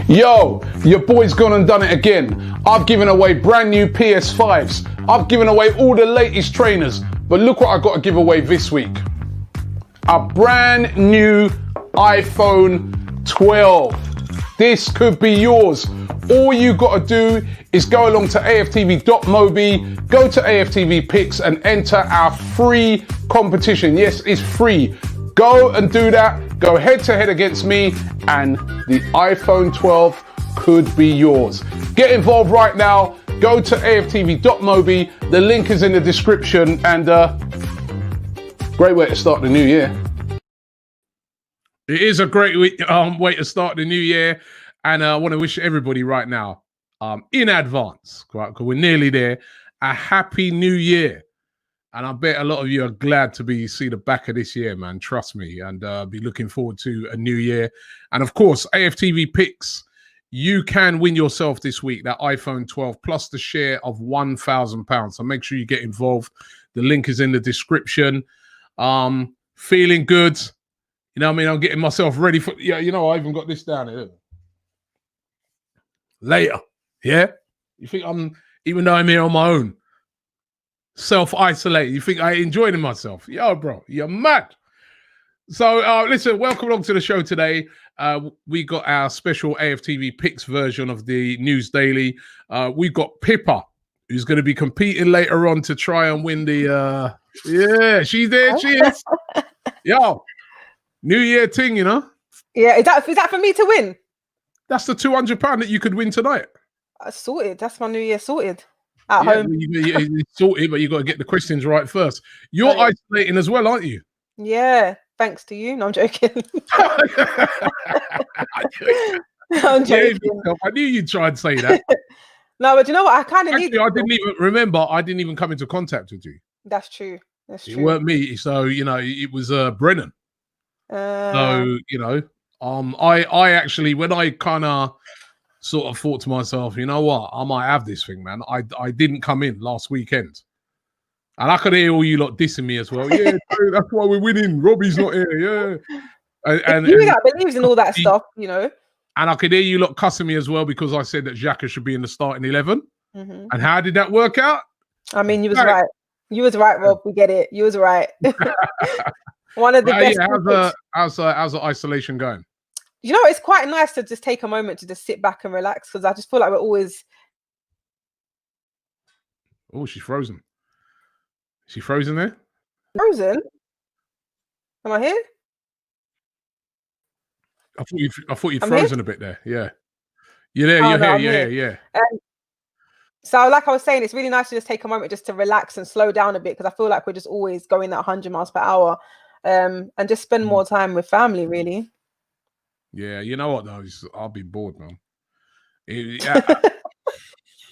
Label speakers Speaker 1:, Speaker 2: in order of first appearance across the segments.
Speaker 1: Yo, your boy's gone and done it again. I've given away brand new PS5s. I've given away all the latest trainers. But look what I got to give away this week. A brand new iPhone 12. This could be yours. All you got to do is go along to AFTV.mobi, go to AFTV Picks and enter our free competition. Yes, it's free. Go and do that. Go head to head against me and the iPhone 12 could be yours. Get involved right now. Go to AFTV.mobi. The link is in the description and great way to start the new year. It is a great way to start the new year. And I want to wish everybody right now, in advance, right, because we're nearly there, a happy new year. And I bet a lot of you are glad to see the back of this year, man. Trust me. And be looking forward to a new year. And of course, AFTV Picks, you can win yourself this week that iPhone 12 plus the share of £1,000. So make sure you get involved. The link is in the description. Feeling good. You know what I mean? I'm getting myself ready for, yeah, you know, I even got this down here. Later. Yeah? You think even though I'm here on my own, self-isolated, you think I enjoyed myself? Yo, bro, you're mad. So listen, welcome along to the show today. We got our special AFTV Picks version of the News Daily. We've got Pippa, who's going to be competing later on to try and win the yeah, she's there, she is. Yo, New Year thing, you know?
Speaker 2: Yeah, is that for me to win?
Speaker 1: That's the £200 that you could win tonight.
Speaker 2: Sorted. That's my New Year sorted. At home.
Speaker 1: You sorted, but you got to get the questions right first. You're isolating as well, aren't you?
Speaker 2: Yeah, thanks to you. No, I'm joking. I'm joking.
Speaker 1: I knew you'd try and say that.
Speaker 2: No, but you know what? I kind of need.
Speaker 1: I didn't even remember. I didn't even come into contact with you.
Speaker 2: That's true. That's true.
Speaker 1: It weren't me. So you know, it was Brennan. So you know, I actually, when I kind of sort of thought to myself, you know what, I might have this thing, man. I didn't come in last weekend. And I could hear all you lot dissing me as well. Yeah, that's why we're winning. Robbie's not here. Yeah. And
Speaker 2: you that believes in all that stuff, you know.
Speaker 1: And I could hear you lot cussing me as well because I said that Xhaka should be in the starting 11. Mm-hmm. And how did that work out?
Speaker 2: I mean, you was right. You was right, Rob. We get it. You was right. One of the best.
Speaker 1: Yeah, how's the isolation going?
Speaker 2: You know, it's quite nice to just take a moment to just sit back and relax because I just feel like we're always.
Speaker 1: Oh, she's frozen. Is she frozen there?
Speaker 2: Frozen? Am I here?
Speaker 1: I thought you'd frozen a bit there. Yeah. You're there, you're here.
Speaker 2: So like I was saying, it's really nice to just take a moment just to relax and slow down a bit because I feel like we're just always going at 100 miles per hour and just spend more time with family, really.
Speaker 1: Yeah, you know what, though? I'll be bored, man.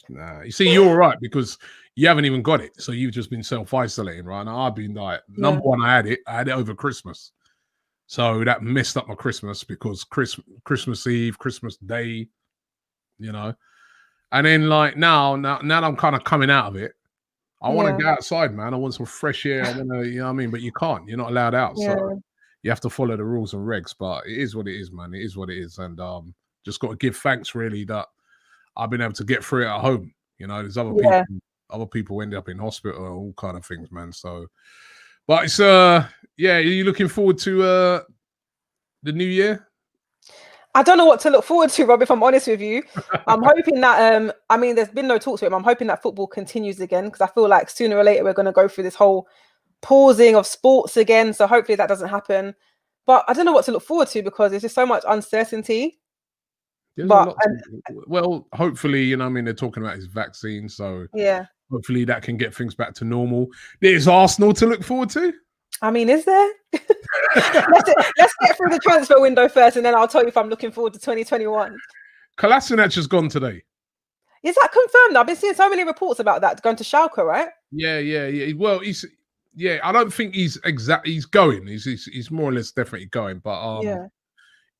Speaker 1: Nah, you see, you're all right because you haven't even got it. So you've just been self-isolating, right? Now I've been like, number one, I had it over Christmas. So that messed up my Christmas because Christmas Eve, Christmas Day, you know. And then like now that I'm kind of coming out of it, I want to go outside, man. I want some fresh air. I want to, you know what I mean? But you can't. You're not allowed out. Yeah. So you have to follow the rules and regs. But it is what it is, man. It is what it is. And just got to give thanks, really, that I've been able to get through it at home. You know, there's other people end up in hospital and all kind of things, man. So, but it's yeah, are you looking forward to the new year?
Speaker 2: I don't know what to look forward to, Rob, if I'm honest with you. I'm hoping that I mean, there's been no talks with him. I'm hoping that football continues again because I feel like sooner or later we're going to go through this whole pausing of sports again. So hopefully that doesn't happen. But I don't know what to look forward to because there's just so much uncertainty.
Speaker 1: Well, hopefully, you know, I mean, they're talking about his vaccine, so
Speaker 2: yeah,
Speaker 1: hopefully that can get things back to normal. There's Arsenal to look forward to.
Speaker 2: I mean, is there? Let's get through the transfer window first, and then I'll tell you if I'm looking forward to 2021.
Speaker 1: Kolasinac has gone today.
Speaker 2: Is that confirmed? I've been seeing so many reports about that going to Schalke, right?
Speaker 1: Yeah. Well, I don't think he's going. He's more or less definitely going, but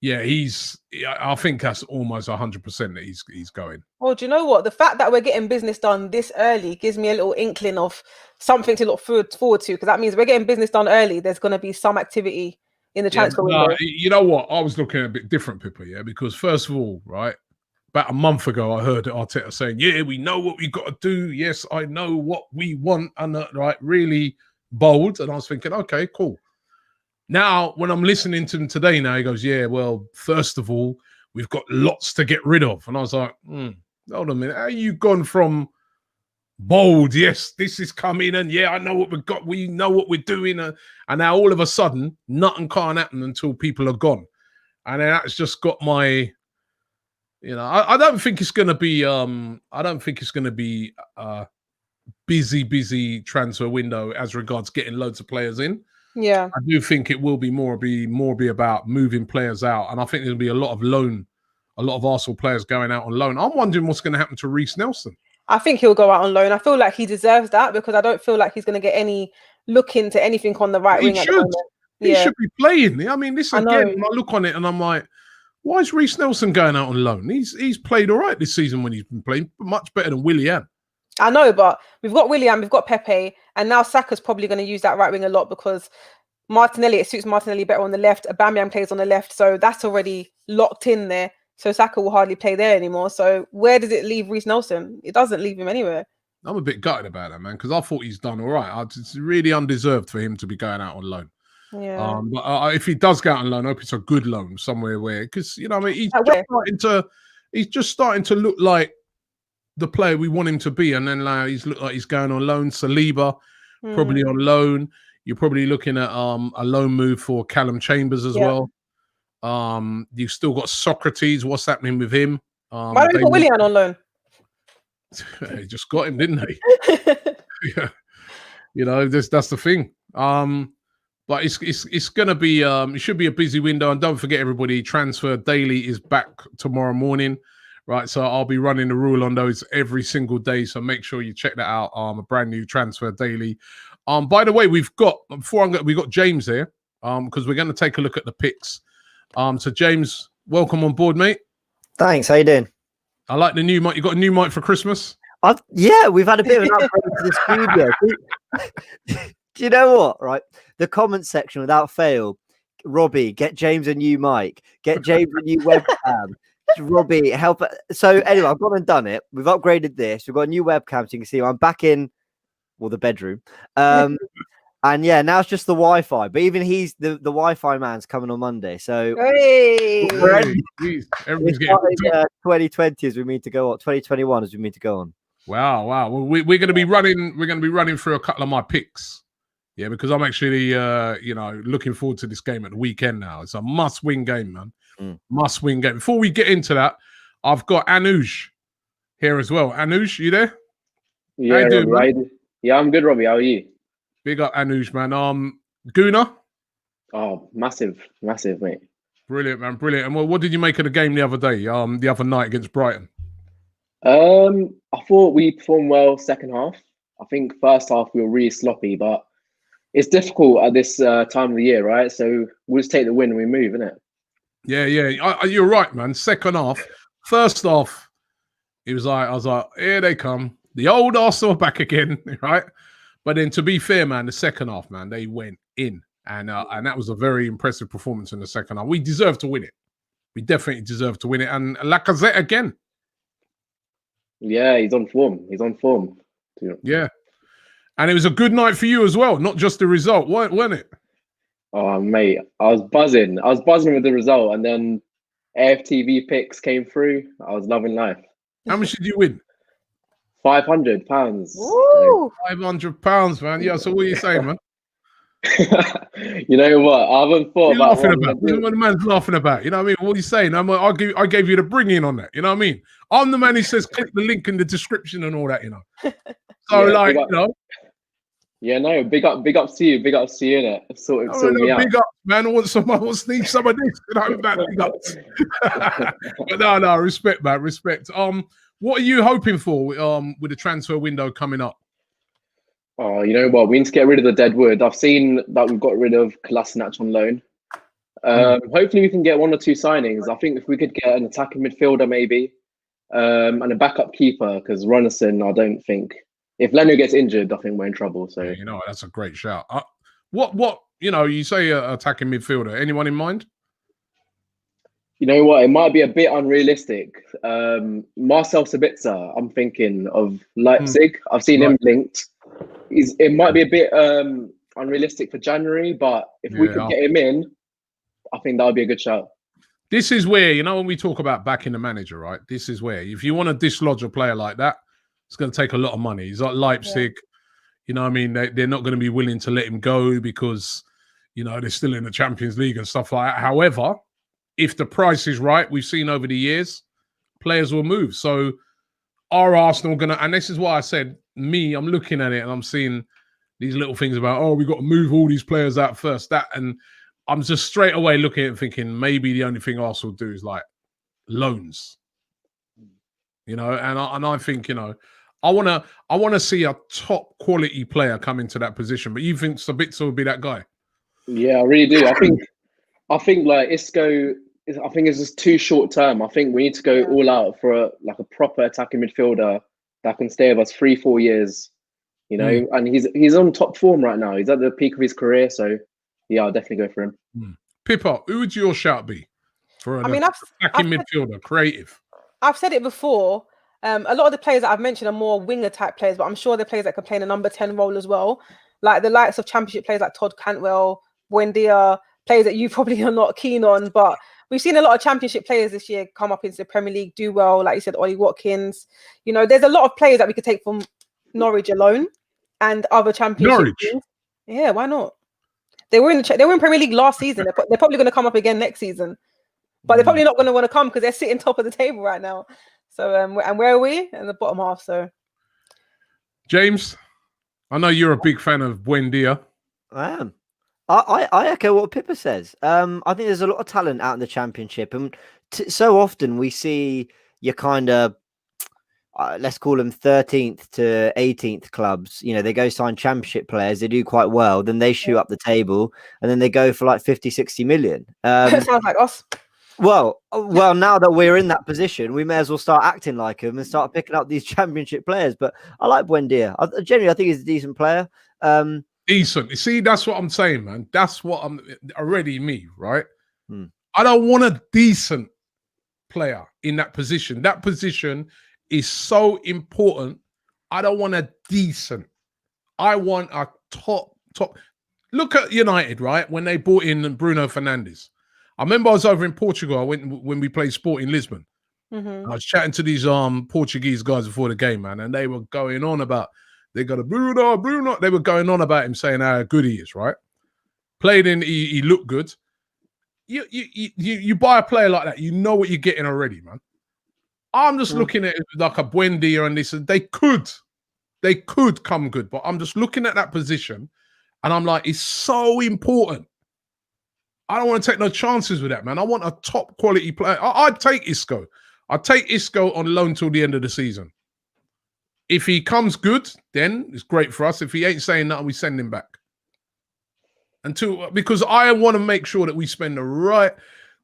Speaker 1: I think that's almost 100% that he's going.
Speaker 2: Well, do you know what? The fact that we're getting business done this early gives me a little inkling of something to look forward to, because that means we're getting business done early. There's going to be some activity in the transfer window.
Speaker 1: You know what? I was looking at a bit different, Pippa, yeah, because first of all, right, about a month ago, I heard Arteta saying, yeah, we know what we got to do. Yes, I know what we want. And right, really bold. And I was thinking, okay, cool. Now, when I'm listening to him today now, he goes, yeah, well, first of all, we've got lots to get rid of. And I was like, hold on a minute. How you gone from bold, yes, this is coming, and yeah, I know what we've got, we know what we're doing, and now all of a sudden, nothing can't happen until people are gone. And then that's just got my, I don't think it's going to be, busy transfer window as regards getting loads of players in.
Speaker 2: Yeah,
Speaker 1: I do think it will be more about moving players out, and I think there'll be a lot of Arsenal players going out on loan. I'm wondering what's going to happen to Reece Nelson.
Speaker 2: I think he'll go out on loan. I feel like he deserves that because I don't feel like he's going to get any look into anything on the right wing at the moment.
Speaker 1: He should be playing. I mean, this again, I look on it and I'm like, why is Reece Nelson going out on loan? He's played all right this season when he's been playing, much better than Willian.
Speaker 2: I know, but we've got Willian, we've got Pepe, and now Saka's probably going to use that right wing a lot because it suits Martinelli better on the left. Aubameyang plays on the left, so that's already locked in there. So Saka will hardly play there anymore. So where does it leave Reece Nelson? It doesn't leave him anywhere.
Speaker 1: I'm a bit gutted about that, man, because I thought he's done all right. It's really undeserved for him to be going out on loan.
Speaker 2: Yeah.
Speaker 1: But if he does go out on loan, I hope it's a good loan somewhere where, because he's just starting to look like the player we want him to be, and then he's looked like he's going on loan. Saliba probably on loan. You're probably looking at a loan move for Callum Chambers as well. You've still got Socrates. What's happening with him?
Speaker 2: Why don't you put Willian on loan?
Speaker 1: They just got him, didn't they? Yeah. That's the thing. But it's gonna be it should be a busy window. And don't forget, everybody, Transfer Daily is back tomorrow morning. Right, so I'll be running the rule on those every single day. So make sure you check that out. A brand new Transfer Daily. By the way, we've got James here. Because we're going to take a look at the picks. So James, welcome on board, mate.
Speaker 3: Thanks. How you doing?
Speaker 1: I like the new mic. You got a new mic for Christmas?
Speaker 3: Yeah, we've had a bit of an upgrade to the studio. Do you know what? Right, the comment section without fail. Robbie, get James a new mic. Get James a new webcam. Robbie, help. So anyway, I've gone and done it. We've upgraded this. We've got a new webcam, so you can see I'm back in, the bedroom. And yeah, now it's just the Wi-Fi. But even he's the Wi-Fi man's coming on Monday. So
Speaker 1: everybody's getting
Speaker 3: 2020 as we mean to go on. 2021 as we mean to go on.
Speaker 1: Wow. Well, we're going to be running. We're going to be running through a couple of my picks. Yeah, because I'm actually looking forward to this game at the weekend now. It's a must-win game, man. Must-win game. Before we get into that, I've got Anuj here as well. Anuj, you there?
Speaker 4: Yeah,
Speaker 1: How you doing,
Speaker 4: right. Yeah, I'm good, Robbie. How are you?
Speaker 1: Big up Anuj, man. Guna?
Speaker 4: Oh, massive, mate.
Speaker 1: Brilliant, man. Brilliant. And what did you make of the game the other day? The other night against Brighton?
Speaker 4: I thought we performed well second half. I think first half we were really sloppy, but it's difficult at this time of the year, right? So we'll just take the win and we move, innit?
Speaker 1: Yeah. You're right, man. Second half. First half, I was like, here they come. The old Arsenal back again, right? But then, to be fair, man, the second half, man, they went in, and that was a very impressive performance in the second half. We deserve to win it. We definitely deserve to win it. And Lacazette again.
Speaker 4: Yeah, he's on form.
Speaker 1: Yeah, and it was a good night for you as well, not just the result, wasn't it?
Speaker 4: Oh, mate, I was buzzing. With the result, and then AFTV Picks came through. I was loving life.
Speaker 1: How much did you win?
Speaker 4: £500.
Speaker 1: £500, man. Yeah. So what are you saying, man?
Speaker 4: You know what? I haven't thought about
Speaker 1: laughing about. This is what the man's laughing about. You know what I mean? What are you saying? I gave you the bring in on that. You know what I mean? I'm the man who says click the link in the description and all that. You know. So
Speaker 4: Yeah, no. Big up to you. Big up to you, innit? Sort me out.
Speaker 1: Big up, man. I want some need some of this. You know that big ups. But no, respect, man. Respect. What are you hoping for with the transfer window coming up?
Speaker 4: Oh, you know what? We need to get rid of the dead wood. I've seen that we've got rid of Kolasinac on loan. Hopefully we can get one or two signings. I think if we could get an attacking midfielder maybe, and a backup keeper, because Runnison, I don't think. If Leno gets injured, I think we're in trouble. So
Speaker 1: yeah, that's a great shout. What you say attacking midfielder. Anyone in mind?
Speaker 4: You know what? It might be a bit unrealistic. Marcel Sabitzer, I'm thinking of Leipzig. I've seen him linked. It might be a bit unrealistic for January, but if we could get him in, I think that would be a good shout.
Speaker 1: This is where, when we talk about backing the manager, right? This is where, if you want to dislodge a player like that, it's going to take a lot of money. He's like Leipzig. They're not going to be willing to let him go because, they're still in the Champions League and stuff like that. However, if the price is right, we've seen over the years, players will move. So are Arsenal going to, and this is why I said, I'm looking at it and I'm seeing these little things about, we've got to move all these players out first. And I'm just straight away looking at it and thinking maybe the only thing Arsenal do is like loans. And I think, I want to see a top quality player come into that position. But you think Sabitzer would be that guy?
Speaker 4: Yeah, I really do. I think like Isco, I think it's just too short term. I think we need to go all out for a proper attacking midfielder that can stay with us 3-4 years. And he's on top form right now. He's at the peak of his career, so yeah, I'll definitely go for him.
Speaker 1: Pippa, who would your shout be for an attacking midfielder, creative?
Speaker 2: I've said it before. A lot of the players that I've mentioned are more winger type players, but I'm sure they're players that can play in a number 10 role as well. Like the likes of Championship players like Todd Cantwell, Buendia, players that you probably are not keen on, but we've seen a lot of Championship players this year come up into the Premier League, do well. Like you said, Ollie Watkins. There's a lot of players that we could take from Norwich alone and other Championship teams. Yeah, why not? They were in Premier League last season. They're probably going to come up again next season, but they're probably not going to want to come because they're sitting top of the table right now. So, and where are we? In the bottom half. So,
Speaker 1: James, I know you're a big fan of Buendia.
Speaker 3: I am. I echo what Pippa says. I think there's a lot of talent out in the Championship, and so often we see your kind of let's call them 13th to 18th clubs. They go sign Championship players, they do quite well, then they shoot up the table, and then they go for like 50-60 million.
Speaker 2: Sounds like us.
Speaker 3: Well, now that we're in that position, we may as well start acting like them and start picking up these Championship players. But I like Buendia. Genuinely, I think he's a decent player.
Speaker 1: Decent. You see, that's what I'm saying, man. That's what I'm already me, right? I don't want a decent player in that position. That position is so important. I don't want a decent. I want a top. Look at United, right? When they brought in Bruno Fernandes. I remember I was over in Portugal when we played sport in Lisbon. I was chatting to these Portuguese guys before the game, man, and they were going on about they got a Bruno. They were going on about him, saying how good he is, right? Played in, he looked good. You buy a player like that, you know what you're getting already, man. I'm just looking at it like a Buendia and this. They could come good, but I'm just looking at that position, and I'm like, it's so important. I don't want to take no chances with that, man. I want a top quality player. I'd take Isco. I'd take Isco on loan till the end of the season. If he comes good, then it's great for us. If he ain't saying nothing, we send him back. Because I want to make sure that we spend the right.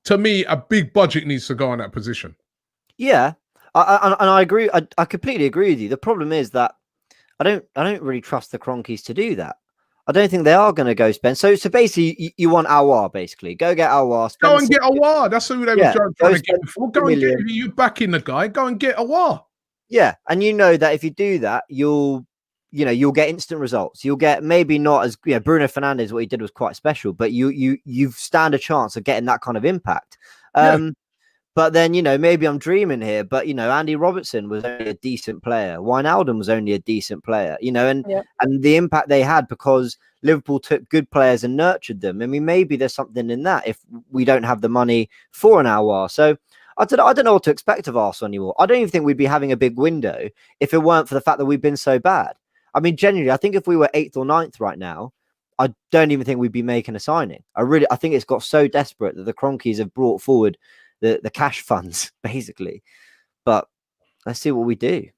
Speaker 1: To me, a big budget needs to go on that position. Yeah,
Speaker 3: I agree. I completely agree with you. The problem is that I don't really trust the Cronkies to do that. I don't think they are going to go spend. So basically, you want Aouar, basically. Go get Aouar.
Speaker 1: Go and get Aouar. That's who they were trying to get before. Go and get, you backing the guy. Go and get Aouar.
Speaker 3: Yeah, and you know that if you do that, you'll get instant results. You'll get maybe not as Bruno Fernandes. What he did was quite special, but you stand a chance of getting that kind of impact. But then, maybe I'm dreaming here, but, Andy Robertson was only a decent player. Wijnaldum was only a decent player, and the impact they had because Liverpool took good players and nurtured them. I mean, maybe there's something in that if we don't have the money for an Aouar. So I don't know what to expect of Arsenal anymore. I don't even think we'd be having a big window if it weren't for the fact that we've been so bad. I mean, genuinely, I think if we were 8th or 9th right now, I don't even think we'd be making a signing. I think it's got so desperate that the Cronkies have brought forward the cash funds, basically. But let's see what we do.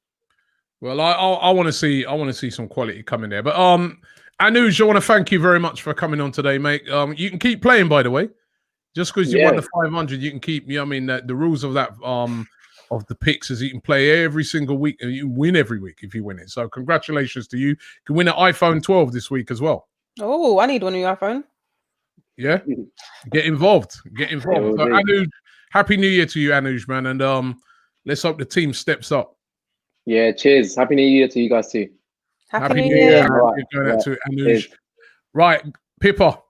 Speaker 1: Well, I want to see some quality coming there. But Anuj, I want to thank you very much for coming on today, mate. You can keep playing, by the way. Just because you won the 500, you can keep. I mean, the rules of that of the picks is you can play every single week and you win every week if you win it. So congratulations to you. You can win an iPhone 12 this week as well.
Speaker 2: Oh, I need one new iPhone.
Speaker 1: Yeah, get involved. Get involved. So, Anuj, happy New Year to you, Anuj, man, and let's hope the team steps up.
Speaker 4: Yeah, cheers. Happy New Year to you guys too.
Speaker 2: Happy New Year.
Speaker 1: Going out to Anuj. Right, Pippa.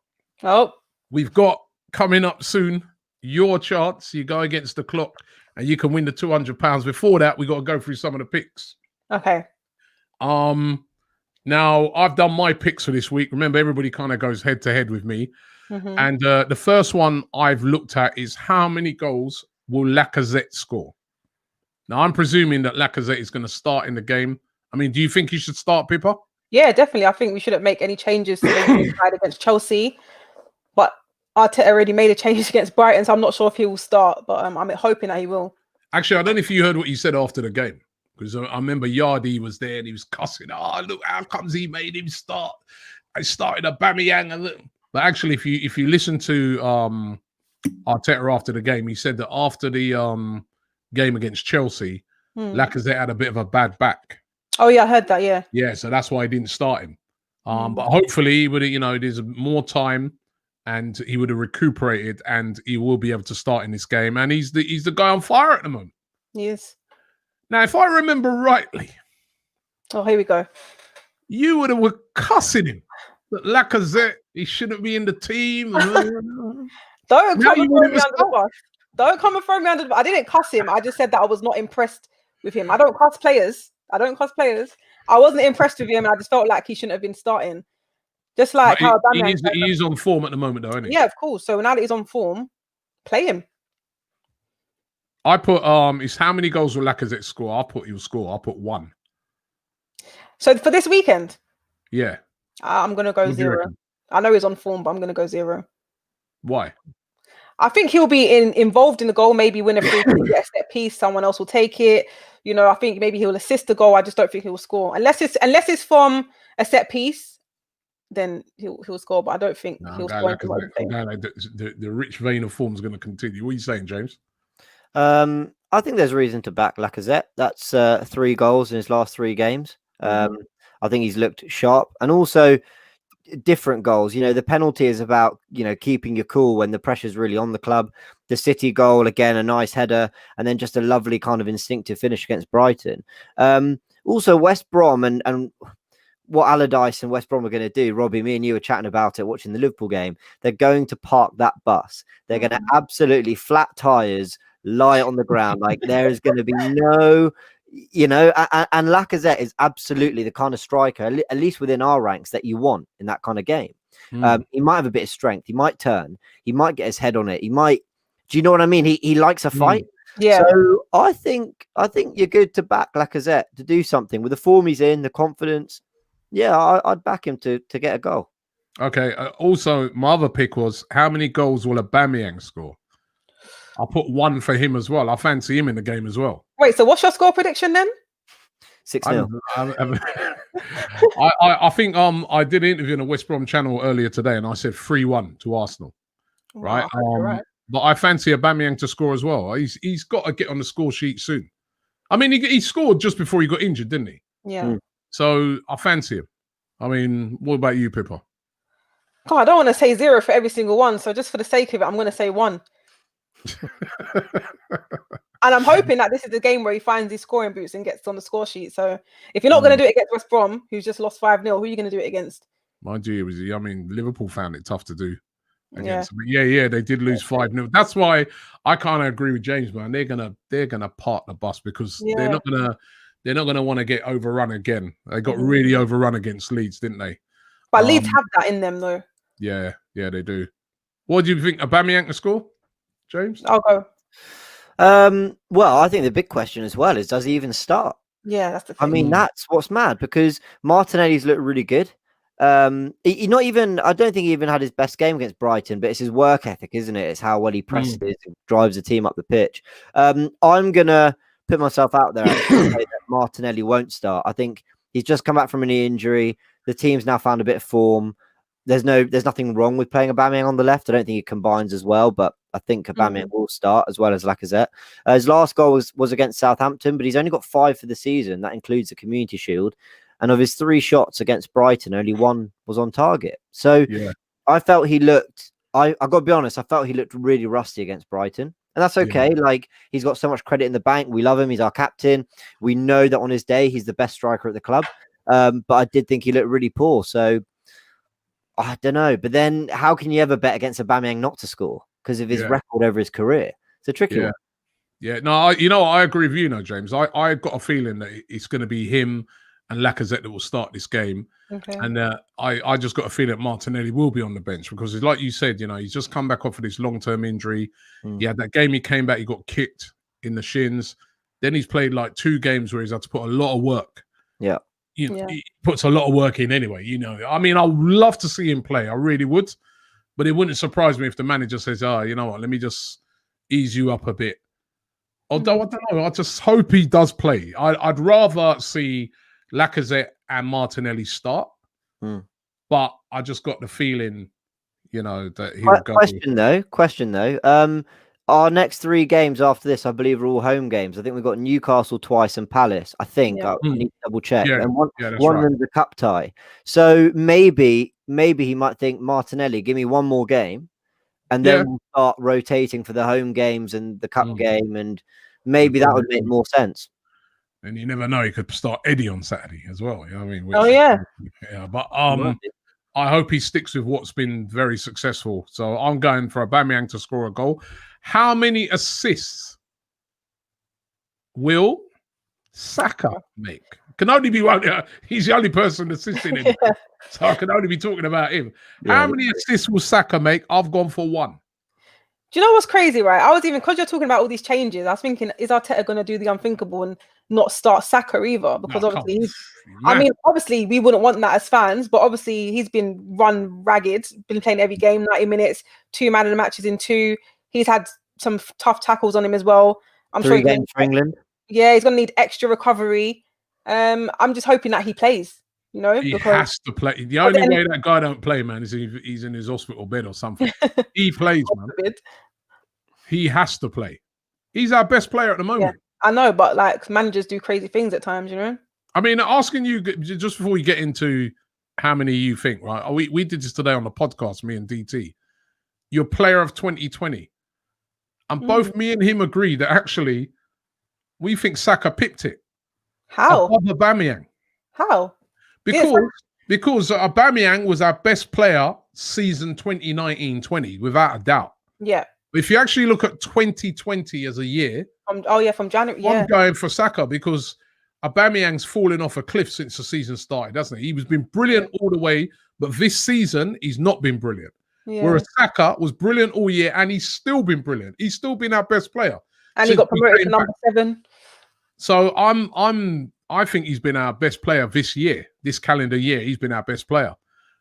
Speaker 2: Oh,
Speaker 1: we've got coming up soon your chance. You go against the clock, and you can win the £200. Before that, we got to go through some of the picks.
Speaker 2: Okay.
Speaker 1: Now I've done my picks for this week. Remember, everybody kind of goes head to head with me. And the first one I've looked at is how many goals will Lacazette score? Now, I'm presuming that Lacazette is going to start in the game. I mean, do you think he should start, Pippa?
Speaker 2: Yeah, definitely. I think we shouldn't make any changes to the side against Chelsea. But Arteta already made a change against Brighton, so I'm not sure if he will start. But I'm hoping that he will.
Speaker 1: Actually, I don't know if you heard what he said after the game. Because I remember Yardy was there and he was cussing. Oh, look, how comes he made him start? I started Aubameyang a little. But actually, if you listen to Arteta after the game, he said that after the game against Chelsea, Lacazette had a bit of a bad back.
Speaker 2: Oh yeah, I heard that. Yeah.
Speaker 1: Yeah, so that's why he didn't start him. But hopefully, he would. There's more time, and he would have recuperated, and he will be able to start in this game. And he's the guy on fire at the moment.
Speaker 2: He is.
Speaker 1: Now, if I remember rightly,
Speaker 2: oh here we go.
Speaker 1: You would have were cussing him. That Lacazette, he shouldn't be in the team.
Speaker 2: Don't come and throw me under the bus. Don't come and throw me under the bus. I didn't cuss him. I just said that I was not impressed with him. I don't cuss players. I wasn't impressed with him, and I just felt like he shouldn't have been starting. Just like how
Speaker 1: he is on form at the moment, though, isn't he?
Speaker 2: Yeah, of course. So now that he's on form, play him.
Speaker 1: I put it's how many goals will Lacazette score? I'll put 1.
Speaker 2: So for this weekend?
Speaker 1: Yeah.
Speaker 2: I'm gonna go 0. I know he's on form, but I'm gonna go 0.
Speaker 1: Why?
Speaker 2: I think he'll be involved in the goal, maybe win a free kick, get a set piece, someone else will take it. I think maybe he'll assist the goal. I just don't think he'll score. Unless it's from a set piece, then he'll score, but I don't think he'll score.
Speaker 1: The rich vein of form is going to continue. What are you saying, James?
Speaker 3: I think there's reason to back Lacazette. That's 3 goals in his last 3 games. I think he's looked sharp, and also different goals. The penalty is about keeping your cool when the pressure's really on the club. The City goal, again, a nice header, and then just a lovely kind of instinctive finish against Brighton. Also West Brom and what Allardyce and West Brom are going to do. Robbie, me and you were chatting about it watching the Liverpool game. They're going to park that bus. They're going to absolutely flat tires, lie on the ground. Like there is going to be no, and Lacazette is absolutely the kind of striker, at least within our ranks, that you want in that kind of game. He might have a bit of strength. He might turn. He might get his head on it. He might. Do you know what I mean? He likes a fight.
Speaker 2: Yeah.
Speaker 3: So I think you're good to back Lacazette to do something with the form he's in, the confidence. Yeah, I'd back him to get a goal.
Speaker 1: Okay. Also, my other pick was how many goals will Aubameyang score? I'll put 1 for him as well. I fancy him in the game as well.
Speaker 2: Wait, so what's your score prediction then?
Speaker 3: 6-0.
Speaker 1: I think I did an interview on a West Brom channel earlier today, and I said 3-1 to Arsenal. Right.
Speaker 2: Right.
Speaker 1: But I fancy Aubameyang to score as well. He's got to get on the score sheet soon. I mean, he scored just before he got injured, didn't he?
Speaker 2: Yeah.
Speaker 1: So I fancy him. I mean, what about you, Pippa?
Speaker 2: God, I don't want to say 0 for every single one. So just for the sake of it, I'm going to say 1. And I'm hoping that this is the game where he finds his scoring boots and gets on the score sheet. So if you're not going to do it against West Brom, who's just lost 5-0, who are you going to do it against?
Speaker 1: Mind you, Liverpool found it tough to do against. But yeah, they did lose 5-0. That's why I kind of agree with James, man. They're gonna park the bus because they're not gonna want to get overrun again. They got really overrun against Leeds, didn't they?
Speaker 2: But Leeds have that in them, though.
Speaker 1: Yeah, they do. What do you think? Aubameyang to score, James?
Speaker 2: I'll go.
Speaker 3: Well, I think the big question as well is, does he even start?
Speaker 2: Yeah, that's the thing.
Speaker 3: I mean, that's what's mad, because Martinelli's looked really good. I don't think he even had his best game against Brighton, but it's his work ethic, isn't it? It's how well he presses and drives the team up the pitch. I'm gonna put myself out there and say that Martinelli won't start. I think he's just come back from a knee injury. The team's now found a bit of form. There's nothing wrong with playing Aubameyang on the left. I don't think he combines as well, but I think Aubameyang will start as well as Lacazette. His last goal was against Southampton, but he's only got 5 for the season. That includes the Community Shield. And of his 3 shots against Brighton, only 1 was on target. So I felt he looked I got to be honest, I felt he looked really rusty against Brighton. And that's okay.
Speaker 1: Yeah.
Speaker 3: Like, he's got so much credit in the bank. We love him. He's our captain. We know that on his day, he's the best striker at the club. But I did think he looked really poor. So I don't know. But then how can you ever bet against Aubameyang not to score because of his record over his career? It's a tricky one.
Speaker 1: Yeah, no, I agree with you, James. I got a feeling that it's going to be him and Lacazette that will start this game.
Speaker 2: Okay.
Speaker 1: And I just got a feeling that Martinelli will be on the bench because, like you said, he's just come back off of this long-term injury. He had that game he came back, he got kicked in the shins. Then he's played like 2 games where he's had to put a lot of work.
Speaker 3: Yeah.
Speaker 1: He puts a lot of work in anyway, I mean, I would love to see him play. I really would. But it wouldn't surprise me if the manager says, you know what, let me just ease you up a bit. Although, I don't know, I just hope he does play. I'd rather see Lacazette and Martinelli start. But I just got the feeling, that he'll go.
Speaker 3: Question though. Our next 3 games after this, I believe, are all home games. I think we've got Newcastle twice and Palace. I think I need to double check.
Speaker 1: Yeah.
Speaker 3: And one
Speaker 1: right.
Speaker 3: of them's a cup tie. So maybe he might think, Martinelli, give me one more game, and then we'll start rotating for the home games and the cup game, and maybe that would make more sense.
Speaker 1: And you never know, he could start Eddie on Saturday as well. You know what I mean? Yeah, but I hope he sticks with what's been very successful. So I'm going for Aubameyang to score a goal. How many assists will Saka make? Can only be one. He's the only person assisting him. So I can only be talking about him. How many assists will Saka make? I've gone for 1.
Speaker 2: Do you know what's crazy, right? I was even, because you're talking about all these changes, I was thinking, is Arteta going to do the unthinkable and not start Saka either? Because obviously we wouldn't want that as fans, but obviously he's been run ragged, been playing every game, 90 minutes, 2 man of the matches in 2. He's had some tough tackles on him as well. I'm
Speaker 3: 3 games for England.
Speaker 2: Yeah, he's going to need extra recovery. I'm just hoping that he plays,
Speaker 1: He has to play. The only way that guy don't play, man, is if he's in his hospital bed or something. He plays, man. He has to play. He's our best player at the moment.
Speaker 2: Yeah, I know, but like, managers do crazy things at times,
Speaker 1: I mean, asking you, just before we get into how many you think, right? We did this today on the podcast, me and DT. Your player of 2020. And both me and him agree that actually we think Saka pipped it.
Speaker 2: How?
Speaker 1: Above Aubameyang.
Speaker 2: How?
Speaker 1: Because Aubameyang was our best player season 2019-20, without a doubt.
Speaker 2: Yeah.
Speaker 1: If you actually look at 2020 as a year.
Speaker 2: From January. Yeah.
Speaker 1: I'm going for Saka because Aubameyang's fallen off a cliff since the season started, hasn't he? He's been brilliant all the way, but this season he's not been brilliant. Yeah. Whereas Saka was brilliant all year and he's still been brilliant. He's still been our best player.
Speaker 2: And he got promoted to number 7.
Speaker 1: So I think he's been our best player this year, this calendar year. He's been our best player.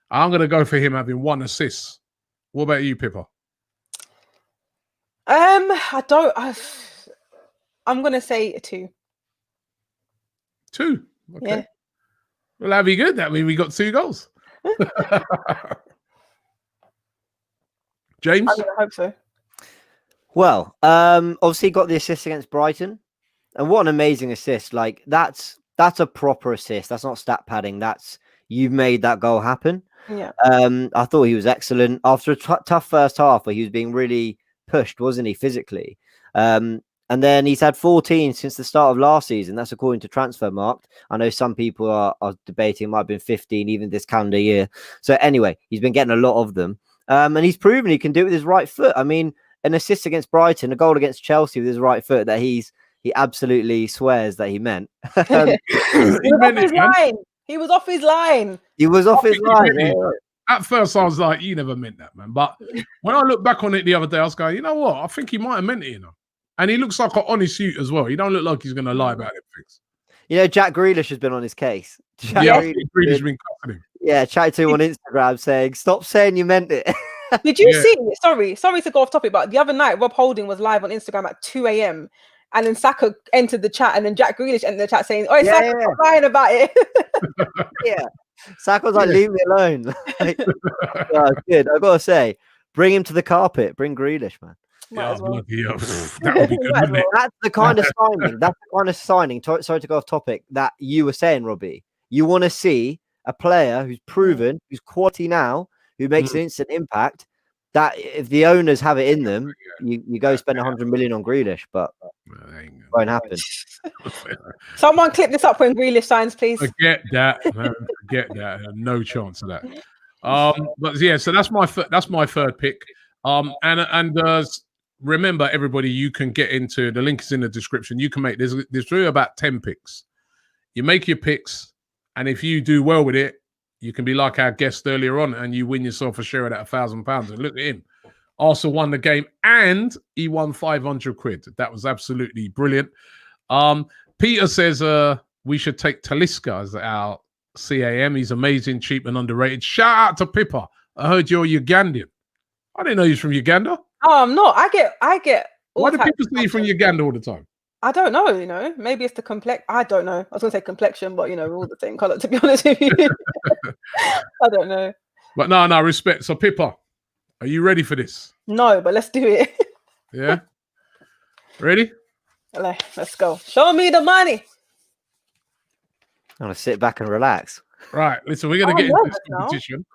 Speaker 1: I'm going to go for him having 1 assist. What about you, Pippa?
Speaker 2: I'm going to say 2.
Speaker 1: 2? Okay.
Speaker 2: Yeah.
Speaker 1: Well, that'd be good. That means we got 2 goals. James?
Speaker 2: I hope so.
Speaker 3: Well, obviously got the assist against Brighton. And what an amazing assist. Like, that's a proper assist. That's not stat padding. You've made that goal happen.
Speaker 2: Yeah.
Speaker 3: I thought he was excellent. After a tough first half where he was being really pushed, wasn't he, physically? And then he's had 14 since the start of last season. That's according to Transfermarkt. I know some people are debating it might have been 15 even this calendar year. So anyway, he's been getting a lot of them. And he's proven he can do it with his right foot. I mean, an assist against Brighton, a goal against Chelsea with his right foot that he absolutely swears that he meant.
Speaker 2: He was off his line.
Speaker 3: He was off his line.
Speaker 1: At first, I was like, you never meant that, man. But when I look back on it the other day, I was going, you know what? I think he might have meant it, And he looks like an honest youth as well. He don't look like he's going to lie about it.
Speaker 3: Jack Grealish has been on his case.
Speaker 1: Grealish has been cutting him.
Speaker 3: Yeah, chatted to him on Instagram saying, stop saying you meant it.
Speaker 2: Did you see? Sorry to go off topic, but the other night, Rob Holding was live on Instagram at 2 a.m. And then Saka entered the chat, and then Jack Grealish entered the chat saying, "Oh, Saka, stop lying about it."
Speaker 3: Yeah, Saka's like, leave me alone. Good. I gotta say, bring him to the carpet. Bring Grealish, man.
Speaker 1: That would be good, wouldn't it?
Speaker 3: That's the kind of signing. That's the kind of signing. Sorry to go off topic. That you were saying, Robbie. You want to see a player who's proven, who's quality now, who makes an instant impact, that if the owners have it in them, you go spend 100 million on Grealish, but won't happen.
Speaker 2: Someone clip this up when Grealish signs, please.
Speaker 1: Forget that, man. Forget that. No chance of that. But yeah, so that's my third pick. Remember, everybody, you can get into the link is in the description. You can make there's really about 10 picks. You make your picks, and if you do well with it, you can be like our guest earlier on, and you win yourself a share of that £1,000. And look at him. Arsenal won the game, and he won 500 quid. That was absolutely brilliant. Peter says we should take Talisca as our CAM. He's amazing, cheap, and underrated. Shout out to Pippa. I heard you're Ugandan. I didn't know he's from Uganda.
Speaker 2: Oh, I'm not. I get.
Speaker 1: Why do people say you're from Uganda all the time?
Speaker 2: I don't know. Maybe it's the complex. I don't know. I was gonna say complexion, but we're all the same color. To be honest with you, I don't know.
Speaker 1: But no, respect. So Pippa, are you ready for this?
Speaker 2: No, but let's do it.
Speaker 1: Yeah. Ready?
Speaker 2: Let's go. Show me the money.
Speaker 3: I'm gonna sit back and relax.
Speaker 1: Right. Listen, we're gonna get into this competition.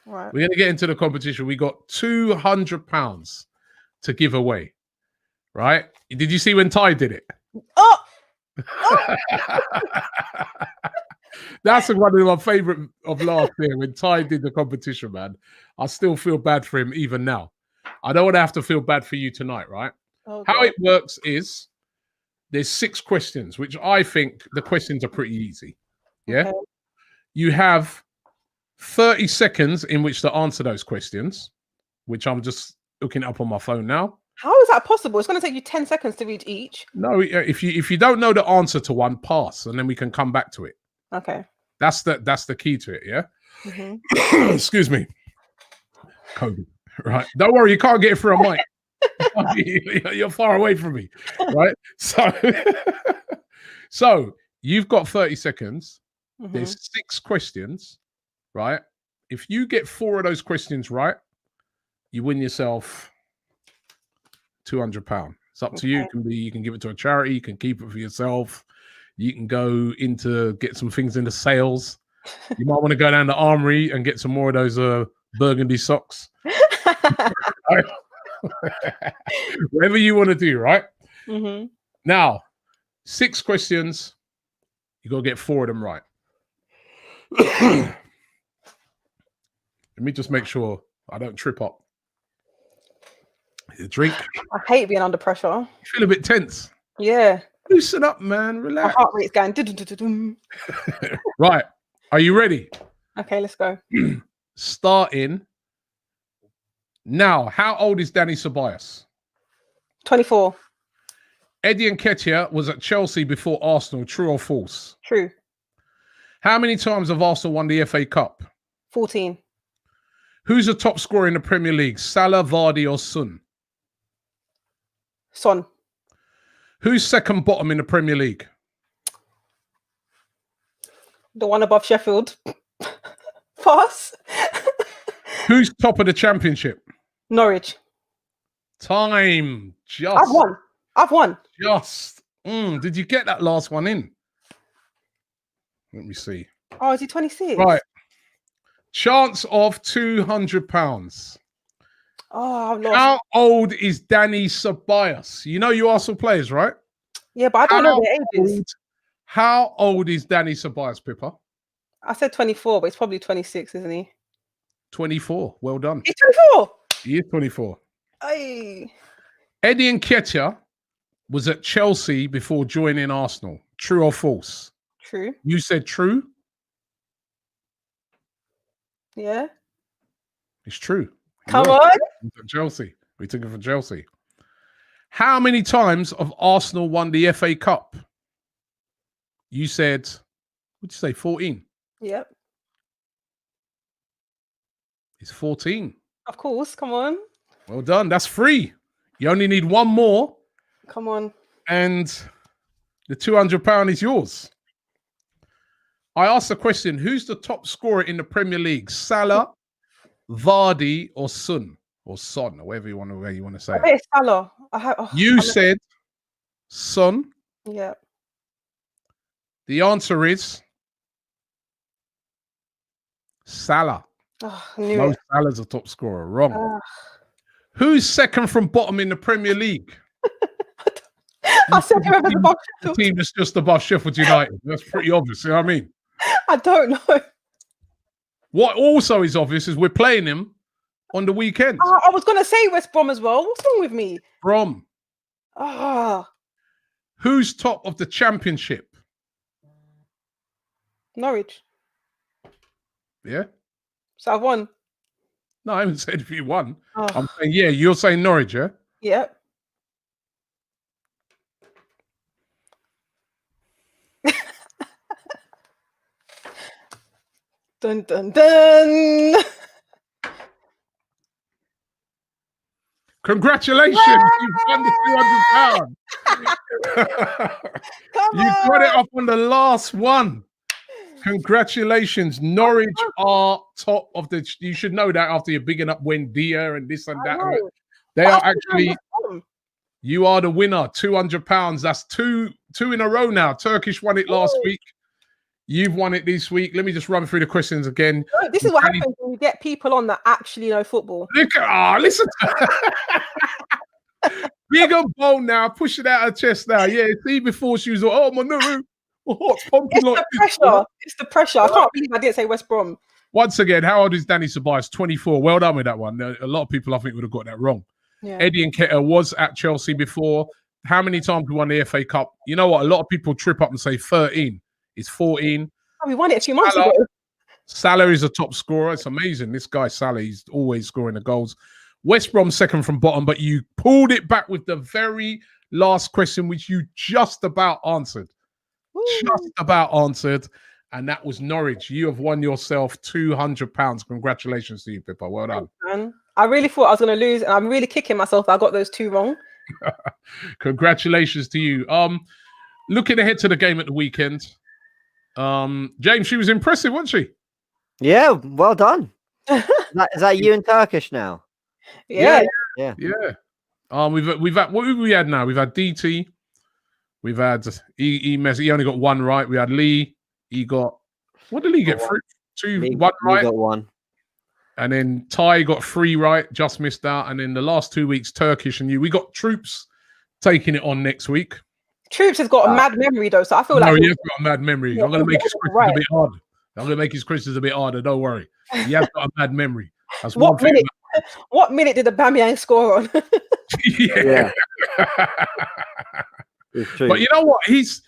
Speaker 1: Right. We're gonna get into the competition. We got £200 to give away. Right? Did you see when Ty did it?
Speaker 2: Oh!
Speaker 1: That's one of my favorite of last year when Ty did the competition, man. I still feel bad for him even now. I don't want to have to feel bad for you tonight, right? Okay. How it works is there's 6 questions, which I think the questions are pretty easy. Yeah. Okay. You have 30 seconds in which to answer those questions, which I'm just looking up on my phone now.
Speaker 2: How is that possible? It's going to take you 10 seconds to read each.
Speaker 1: No, if you don't know the answer to one, pass, and then we can come back to it.
Speaker 2: Okay.
Speaker 1: That's the key to it, yeah? Mm-hmm. Excuse me. COVID. Right. Don't worry, you can't get it through a mic. You're far away from me. Right? So you've got 30 seconds. Mm-hmm. There's 6 questions, right? If you get 4 of those questions right, you win yourself £200. It's up to you. You can give it to a charity, you can keep it for yourself, you can go into get some things into sales. You might want to go down the Armory and get some more of those burgundy socks. Whatever you want to do, right? Mm-hmm. Now, 6 questions, you got to get 4 of them right. Let me just make sure I don't trip up. A drink.
Speaker 2: I hate being under pressure.
Speaker 1: You feel a bit tense.
Speaker 2: Yeah.
Speaker 1: Loosen up, man. Relax.
Speaker 2: My heart rate's going.
Speaker 1: Right. Are you ready?
Speaker 2: Okay, let's go.
Speaker 1: Starting now. How old is Danny Ceballos?
Speaker 2: 24.
Speaker 1: Eddie Nketiah was at Chelsea before Arsenal. True or false?
Speaker 2: True.
Speaker 1: How many times have Arsenal won the FA Cup?
Speaker 2: 14.
Speaker 1: Who's the top scorer in the Premier League? Salah, Vardy, or Son?
Speaker 2: Son.
Speaker 1: Who's second bottom in the Premier League?
Speaker 2: The one above Sheffield. Pass.
Speaker 1: Who's top of the Championship?
Speaker 2: Norwich.
Speaker 1: Time. Just.
Speaker 2: I've won.
Speaker 1: Just. Did you get that last one in? Let me see.
Speaker 2: Oh, is he 26?
Speaker 1: Right. Chance of £200.
Speaker 2: Oh, I've lost.
Speaker 1: How old is Danny Ceballos? You know you Arsenal players, right?
Speaker 2: Yeah, but I don't know their ages.
Speaker 1: How old is Danny Ceballos, Pippa?
Speaker 2: I said 24, but he's probably 26, isn't he?
Speaker 1: 24. Well done.
Speaker 2: He's 24.
Speaker 1: He is 24.
Speaker 2: Aye.
Speaker 1: Eddie Nketiah was at Chelsea before joining Arsenal. True or false?
Speaker 2: True.
Speaker 1: You said true?
Speaker 2: Yeah.
Speaker 1: It's true.
Speaker 2: Come on.
Speaker 1: Chelsea. We took it for Chelsea. How many times have Arsenal won the FA Cup? You said, what'd you say, 14?
Speaker 2: Yep.
Speaker 1: It's 14.
Speaker 2: Of course. Come on.
Speaker 1: Well done. That's 3. You only need 1 more.
Speaker 2: Come on.
Speaker 1: And the £200 is yours. I asked the question, who's the top scorer in the Premier League? Salah, Vardy, or Son? Or Son, or whatever you want to say.
Speaker 2: I bet it's Salah.
Speaker 1: You said Son.
Speaker 2: Yeah.
Speaker 1: The answer is Salah.
Speaker 2: Oh, I knew
Speaker 1: Mo
Speaker 2: it.
Speaker 1: Salah's a top scorer. Wrong.
Speaker 2: Ah.
Speaker 1: Who's second from bottom in the Premier League?
Speaker 2: I said whoever's above
Speaker 1: The
Speaker 2: Sheffield.
Speaker 1: team that's just above Sheffield United. That's pretty obvious. You know what I mean?
Speaker 2: I don't know.
Speaker 1: What also is obvious is we're playing him on the weekend.
Speaker 2: Oh, I was gonna say West Brom as well. What's wrong with me?
Speaker 1: Brom.
Speaker 2: Ah,
Speaker 1: Who's top of the Championship?
Speaker 2: Norwich.
Speaker 1: Yeah?
Speaker 2: So I've won.
Speaker 1: No, I haven't said if you won.
Speaker 2: Oh,
Speaker 1: I'm saying, yeah, you're saying Norwich, yeah?
Speaker 2: yeah. Dun dun dun.
Speaker 1: Congratulations, you've won the £200.
Speaker 2: Come
Speaker 1: You got it
Speaker 2: on.
Speaker 1: up on the last one. Congratulations. Norwich are top of the... You should know that after you're bigging up Wendia and this and
Speaker 2: I
Speaker 1: that.
Speaker 2: know.
Speaker 1: They
Speaker 2: But
Speaker 1: are
Speaker 2: I think
Speaker 1: actually...
Speaker 2: West Brom.
Speaker 1: You are the winner. £200. That's two in a row now. Turkish won it last week. You've won it this week. Let me just run through the questions again.
Speaker 2: This is what happens when you get people on that actually know football.
Speaker 1: Look at listen. Big and bold now, push it out her chest now. Yeah, see before she was like, oh my no, what's pumping
Speaker 2: It's
Speaker 1: like
Speaker 2: the
Speaker 1: this?
Speaker 2: pressure. It's the pressure. I can't believe I didn't say West Brom.
Speaker 1: Once again, how old is Danny Ceballos? 24. Well done with that one. A lot of people I think would have got that wrong.
Speaker 2: Yeah.
Speaker 1: Eddie Nketiah was at Chelsea before. How many times we won the FA Cup? You know what? A lot of people trip up and say 13. It's 14.
Speaker 2: Oh, we won it a few months ago.
Speaker 1: Salah is a top scorer. It's amazing. This guy, Salah, he's always scoring the goals. West Brom second from bottom, but you pulled it back with the very last question, which you just about answered. Just about answered. And that was Norwich. You have won yourself £200. Congratulations to you, Pippa. Well done.
Speaker 2: Man. I really thought I was going to lose, and I'm really kicking myself that I got those two wrong.
Speaker 1: Congratulations to you. Looking ahead to the game at the weekend, James, she was impressive, wasn't she?
Speaker 3: Yeah, well done. Is that you in Turkish now?
Speaker 2: Yeah.
Speaker 1: We've had what have we had now? We've had DT, we've had Messi. He only got one right. We had Lee. He got what did Lee get? One right.
Speaker 3: Lee got one.
Speaker 1: And then Ty got 3 right, just missed out. And then the last 2 weeks, Turkish and you. We got Troops taking it on next week.
Speaker 2: Troops has got a mad memory though, so I feel like
Speaker 1: he has got a mad memory. I'm going to make his quizzes a bit hard. I'm going to make his quizzes a bit harder. Don't worry. He has got a mad memory. That's
Speaker 2: what minute? What minute did the Aubameyang score on?
Speaker 1: Yeah. But you know what? He's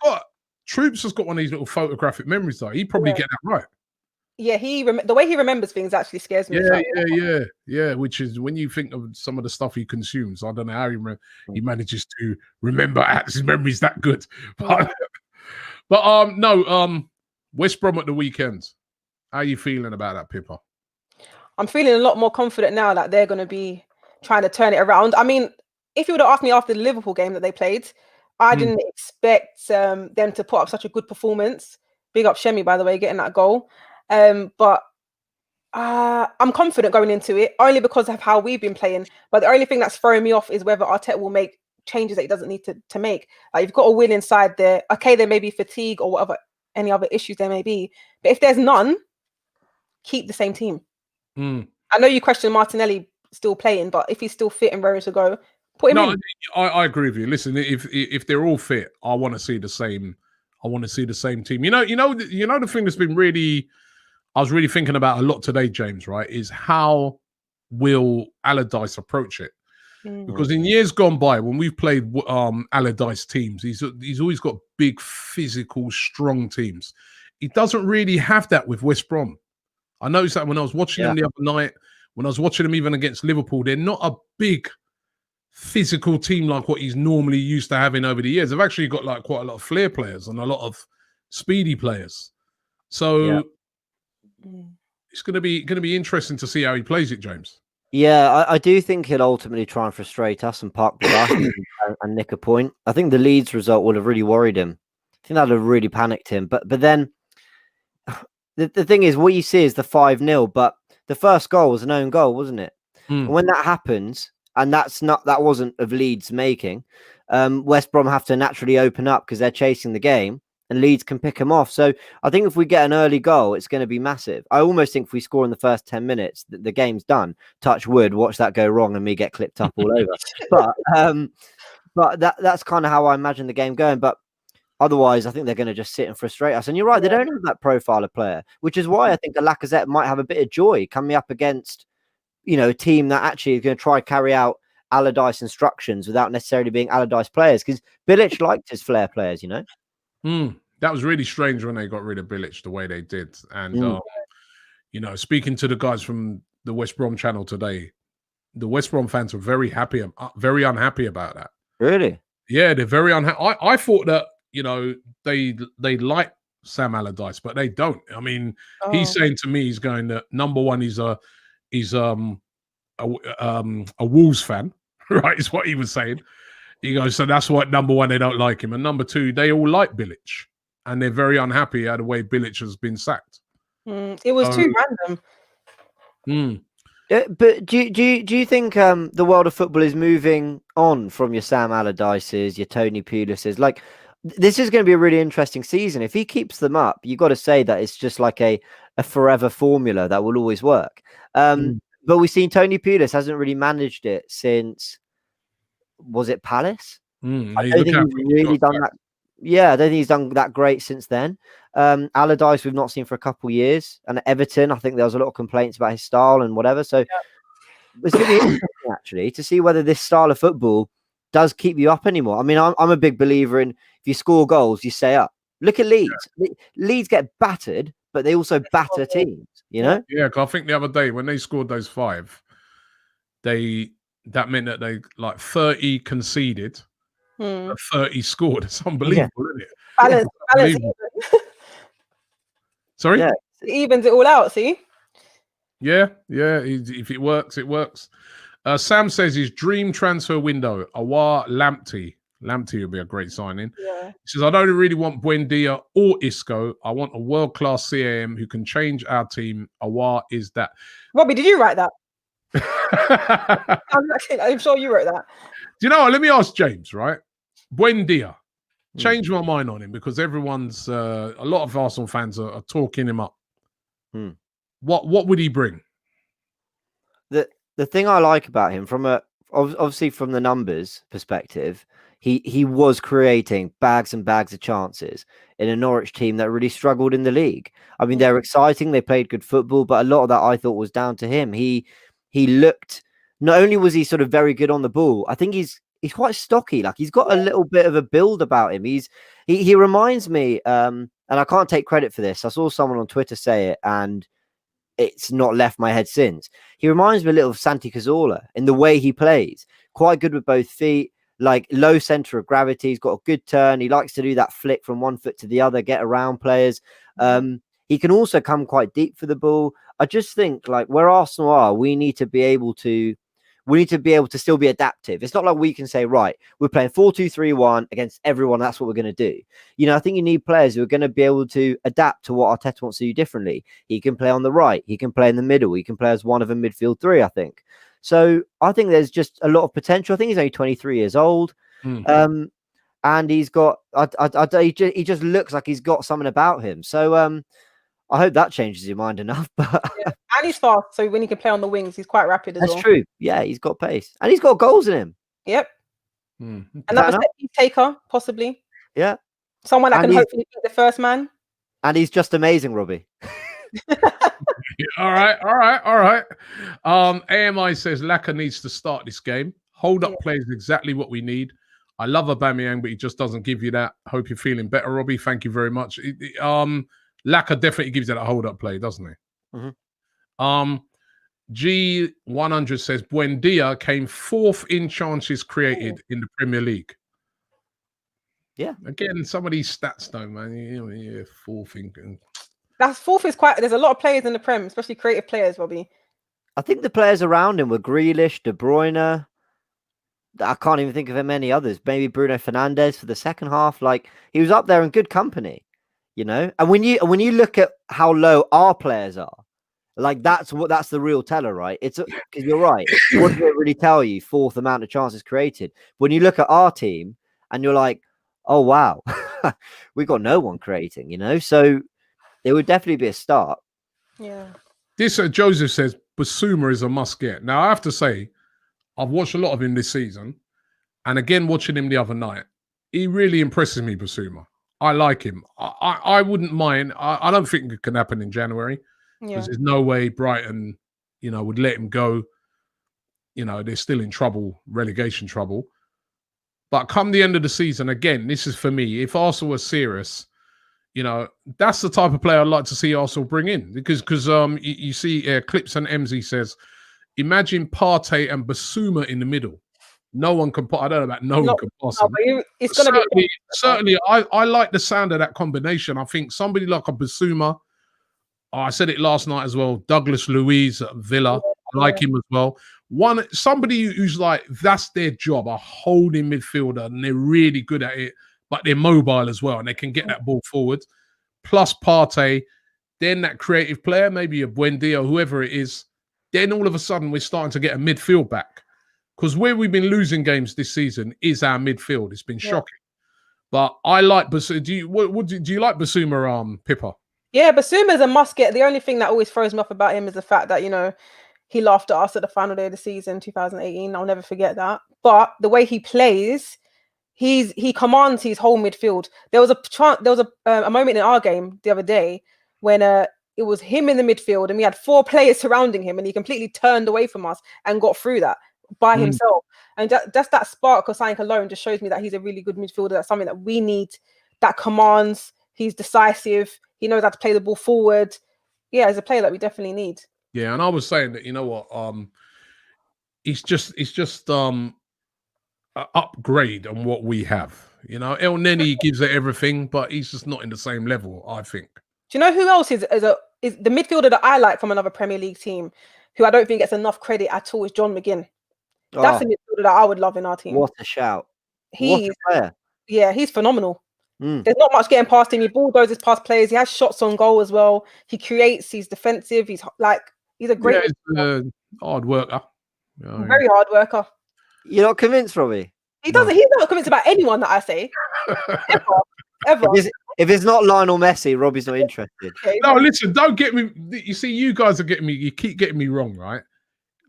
Speaker 1: got Troops has got one of these little photographic memories though. He probably get that right.
Speaker 2: Yeah, the way he remembers things actually scares me.
Speaker 1: Yeah. Which is when you think of some of the stuff he consumes. I don't know how he manages to remember his memories that good. But West Brom at the weekend. How are you feeling about that, Pippa?
Speaker 2: I'm feeling a lot more confident now that they're going to be trying to turn it around. I mean, if you would have asked me after the Liverpool game that they played, I didn't expect them to put up such a good performance. Big up Shemi, by the way, getting that goal. But I'm confident going into it only because of how we've been playing. But the only thing that's throwing me off is whether Arteta will make changes that he doesn't need to make. Like, you've got a win inside there. Okay, there may be fatigue or whatever, any other issues there may be. But if there's none, keep the same team. I know you question Martinelli still playing, but if he's still fit and ready to go, put him in.
Speaker 1: I agree with you. Listen, if they're all fit, I want to see the same. I want to see the same team. You know the thing that's been really, I was really thinking about a lot today, James. Right, is how will Allardyce approach it? Because in years gone by, when we've played Allardyce teams, he's always got big, physical, strong teams. He doesn't really have that with West Brom. I noticed that when I was watching them the other night, when I was watching them even against Liverpool, they're not a big physical team like what he's normally used to having over the years. They've actually got like quite a lot of flair players and a lot of speedy players. So it's going to be interesting to see how he plays it, James.
Speaker 3: Yeah, I do think he'll ultimately try and frustrate us and park the bus and nick a point. I think the Leeds result would have really worried him. I think that would have really panicked him. But then the thing is, what you see is the 5-0, but the first goal was an own goal, wasn't it? And when that happens, and that wasn't of Leeds making, West Brom have to naturally open up because they're chasing the game. and Leeds can pick them off. So I think if we get an early goal, it's going to be massive. I almost think if we score in the first 10 minutes, the game's done. Touch wood, watch that go wrong and me get clipped up all over. But that's kind of how I imagine the game going. But otherwise, I think they're going to just sit and frustrate us. And you're right, they don't have that profile of player, which is why I think a Lacazette might have a bit of joy coming up against, a team that actually is going to try carry out Allardyce instructions without necessarily being Allardyce players. Because Bilic liked his flair players,
Speaker 1: That was really strange when they got rid of Bilic the way they did. And, speaking to the guys from the West Brom channel today, the West Brom fans were very unhappy about that.
Speaker 3: Really?
Speaker 1: Yeah, they're very unhappy. I thought that, they like Sam Allardyce, but they don't. I mean, he's saying to me, he's going that number one, he's a Wolves fan, right? Is what he was saying. He goes, so that's what number one, they don't like him. And number two, they all like Bilic. And they're very unhappy at the way Bilic has been sacked.
Speaker 2: It was too random.
Speaker 3: But do you think the world of football is moving on from your Sam Allardyces, your Tony Pulis's? Like, this is going to be a really interesting season. If he keeps them up, you got to say that it's just like a forever formula that will always work. But we've seen Tony Pulis hasn't really managed it since, was it Palace? I don't think he's really done that. Yeah, I don't think he's done that great since then. Allardyce we've not seen for a couple of years. And at Everton, I think there was a lot of complaints about his style and whatever. So it's going to be interesting, actually, to see whether this style of football does keep you up anymore. I mean, I'm a big believer in if you score goals, you stay up. Look at Leeds. Yeah. Leeds get battered, but they also batter teams, Yeah,
Speaker 1: because I think the other day when they scored those 5, that meant that they 30 conceded, 30 scored. It's unbelievable, isn't it?
Speaker 2: Balance.
Speaker 1: Sorry?
Speaker 2: Yeah, it evens it all out, see?
Speaker 1: Yeah. If it works, it works. Sam says his dream transfer window, Awar Lamptey. Lamptey would be a great signing.
Speaker 2: Yeah.
Speaker 1: He says, I don't really want Buendia or Isco. I want a world-class CAM who can change our team. Awar is that.
Speaker 2: Robbie, did you write that? I'm sure you wrote that.
Speaker 1: Do you know what? Let me ask James, right? Buendia. Change my mind on him because everyone's, a lot of Arsenal fans are talking him up. What would he bring?
Speaker 3: The thing I like about him, obviously from the numbers perspective, he was creating bags and bags of chances in a Norwich team that really struggled in the league. I mean, they're exciting. They played good football, but a lot of that I thought was down to him. He looked, not only was he sort of very good on the ball, I think he's quite stocky. Like, he's got a little bit of a build about him. He reminds me, and I can't take credit for this. I saw someone on Twitter say it, and it's not left my head since. He reminds me a little of Santi Cazorla in the way he plays. Quite good with both feet, like low center of gravity. He's got a good turn. He likes to do that flick from one foot to the other, get around players. He can also come quite deep for the ball. I just think, like, where Arsenal are, we need to be able to still be adaptive. It's not like we can say, right, we're playing 4-2-3-1 against everyone. That's what we're going to do. I think you need players who are going to be able to adapt to what Arteta wants to do differently. He can play on the right. He can play in the middle. He can play as one of a midfield 3, I think. So I think there's just a lot of potential. I think he's only 23 years old. And he's got, he just looks like he's got something about him. So I hope that changes your mind enough. But
Speaker 2: and he's fast, so when he can play on the wings, he's quite rapid as well.
Speaker 3: That's true. Yeah, he's got pace. And he's got goals in him.
Speaker 2: Yep. Another set piece taker, possibly.
Speaker 3: Yeah.
Speaker 2: Someone that can hopefully beat the first man.
Speaker 3: And he's just amazing, Robbie.
Speaker 1: All right. AMI says Laka needs to start this game. Hold up play is exactly what we need. I love Aubameyang, but he just doesn't give you that. Hope you're feeling better, Robbie. Thank you very much. Laka definitely gives you that hold up play, doesn't he? G100 says Buendia came 4th in chances created in the Premier League.
Speaker 3: Yeah.
Speaker 1: Again, some of these stats though, man. 4th in.
Speaker 2: That's 4th is quite. There's a lot of players in the Prem, especially creative players, Robbie.
Speaker 3: I think the players around him were Grealish, De Bruyne. I can't even think of many others. Maybe Bruno Fernandes for the second half. Like, he was up there in good company, And when you look at how low our players are, like that's the real teller, right? It's because you're right. What does it really tell you? 4th amount of chances created. When you look at our team and you're like, oh wow, we got no one creating, you know. So it would definitely be a start.
Speaker 2: Yeah.
Speaker 1: This Joseph says Basuma is a must get. Now I have to say, I've watched a lot of him this season, and again watching him the other night, he really impresses me. Basuma, I like him. I wouldn't mind. I don't think it can happen in January because there's no way Brighton, would let him go. They're still in trouble, relegation trouble. But come the end of the season, again, this is for me. If Arsenal was serious, that's the type of player I'd like to see Arsenal bring in because you see Clips and MZ says, imagine Partey and Basuma in the middle. No one can. I don't know about no one can pass him.
Speaker 2: It's going to be
Speaker 1: certainly. I like the sound of that combination. I think somebody like a Basuma. I said it last night as well. Douglas Luiz at Villa. I like him as well. Somebody who's like that's their job, a holding midfielder, and they're really good at it. But they're mobile as well, and they can get that ball forward. Plus Partey, then that creative player, maybe a Buendia or whoever it is. Then all of a sudden we're starting to get a midfield back. Because where we've been losing games this season is our midfield. It's been shocking. But I like Basuma. Do you like Basuma, Pippa?
Speaker 2: Yeah, Basuma's a must get. The only thing that always throws me off about him is the fact that, he laughed at us at the final day of the season, 2018. I'll never forget that. But the way he plays, he commands his whole midfield. There was a moment in our game the other day when it was him in the midfield and we had 4 players surrounding him and he completely turned away from us and got through that by himself. And just that spark or something alone just shows me that he's a really good midfielder. That's something that we need, that commands. He's decisive. He knows how to play the ball forward. Yeah, he's a player that we definitely need.
Speaker 1: Yeah, and I was saying that, it's just an upgrade on what we have. El Neni gives it everything, but he's just not in the same level, I think.
Speaker 2: Do you know who else is the midfielder that I like from another Premier League team, who I don't think gets enough credit at all, is John McGinn. That's a midfielder that I would love in our team.
Speaker 3: What a shout. What a player.
Speaker 2: Yeah, he's phenomenal. There's not much getting past him. He bulldozes past players. He has shots on goal as well. He creates. He's defensive. He's a great
Speaker 1: hard worker.
Speaker 2: Very hard worker.
Speaker 3: You're not convinced, Robbie?
Speaker 2: He's not convinced about anyone that I say. Ever.
Speaker 3: If it's not Lionel Messi, Robbie's not interested.
Speaker 1: No, listen, don't get me. You see, you guys are getting me. You keep getting me wrong, right?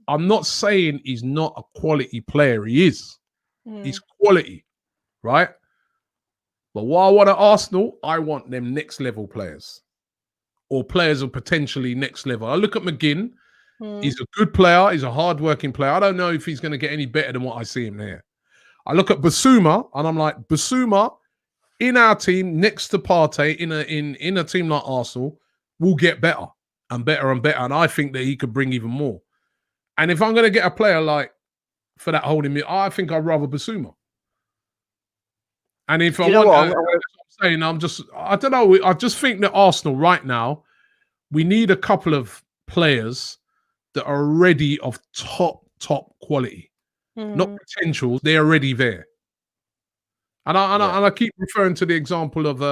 Speaker 1: I'm not saying he's not a quality player. He is. He's quality, right? But what I want at Arsenal, I want them next level players or players of potentially next level. I look at McGinn. He's a good player. He's a hard-working player. I don't know if he's going to get any better than what I see him there. I look at Basuma, and I'm like, Basuma in our team next to Partey in a team like Arsenal will get better and better and better. And I think that he could bring even more. And if I'm going to get a player like for that holding me, I think I'd rather Basuma. And if I don't know. I just think that Arsenal right now, we need a couple of players that are already of top quality, not potentials. They're already there. And I keep referring to the example of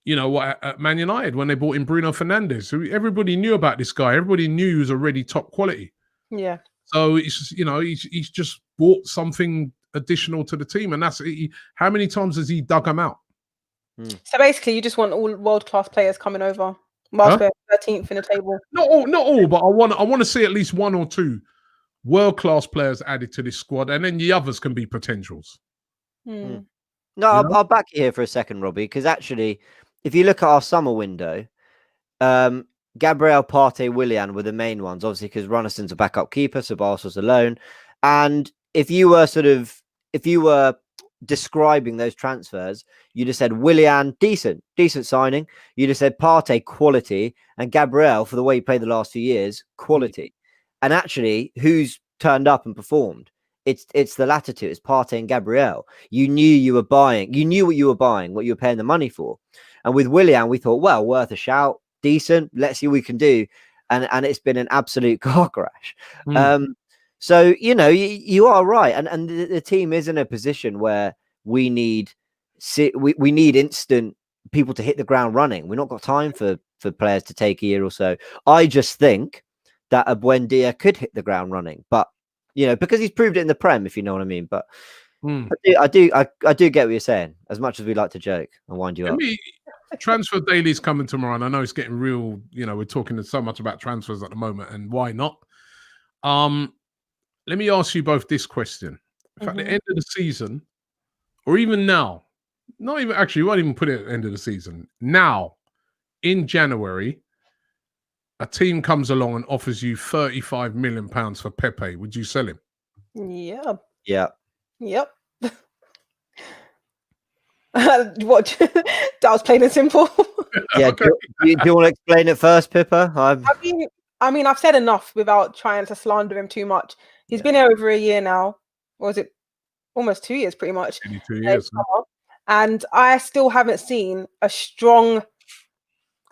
Speaker 1: at Man United when they brought in Bruno Fernandes. So everybody knew about this guy. Everybody knew he was already top quality.
Speaker 2: Yeah.
Speaker 1: So it's he's just brought something additional to the team, and that's how many times has he dug them out?
Speaker 2: So basically, you just want all world-class players coming over. Whilst we're 13th in the table.
Speaker 1: Not all, but I want to see at least 1 or 2 world-class players added to this squad, and then the others can be potentials.
Speaker 3: No, I'll back you here for a second, Robbie, because actually, if you look at our summer window, Gabriel, Partey, Willian were the main ones, obviously, because Runnelson's a backup keeper, so Barcel's alone. And if you were describing those transfers, you just said Willian, decent signing. You just said Partey, quality, and Gabriel, for the way he played the last few years, quality. And actually, who's turned up and performed? It's the latter two. It's Partey and Gabriel. You knew you were buying. You knew what you were buying, what you were paying the money for. And with Willian, we thought, well, worth a shout, decent. Let's see what we can do. And it's been an absolute car crash. So, you are right. And the team is in a position where we need instant people to hit the ground running. We've not got time for players to take a year or so. I just think that a Buendia could hit the ground running. But, because he's proved it in the Prem, if you know what I mean. But
Speaker 1: Mm.
Speaker 3: I do get what you're saying. As much as we like to joke and wind you up.
Speaker 1: Transfer Daily's coming tomorrow, and I know it's getting real. We're talking so much about transfers at the moment, and why not? Let me ask you both this question: if at the end of the season, or even now, not even actually, we won't even put it at the end of the season. Now, in January, a team comes along and offers you £35 million for Pepe. Would you sell him?
Speaker 2: Yeah.
Speaker 3: Yeah.
Speaker 2: Yep. What? That was plain and simple.
Speaker 3: Yeah.
Speaker 1: Okay.
Speaker 3: Do you want to explain it first, Pippa?
Speaker 2: I mean, I've said enough without trying to slander him too much. He's been here over a year now. Or is it almost 2 years, pretty much?
Speaker 1: 2 years.
Speaker 2: And I still haven't seen a strong.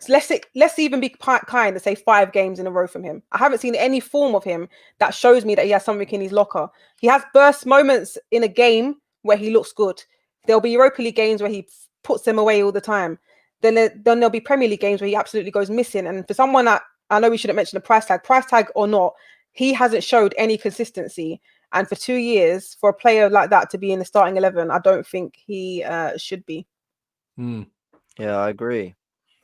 Speaker 2: Let's even be kind and say 5 games in a row from him. I haven't seen any form of him that shows me that he has something in his locker. He has burst moments in a game where he looks good. There'll be Europa League games where he puts them away all the time. Then there'll be Premier League games where he absolutely goes missing. And for someone that, I know we shouldn't mention the price tag or not, he hasn't showed any consistency. And for 2 years, for a player like that to be in the starting 11, I don't think he should be.
Speaker 3: Yeah, I agree.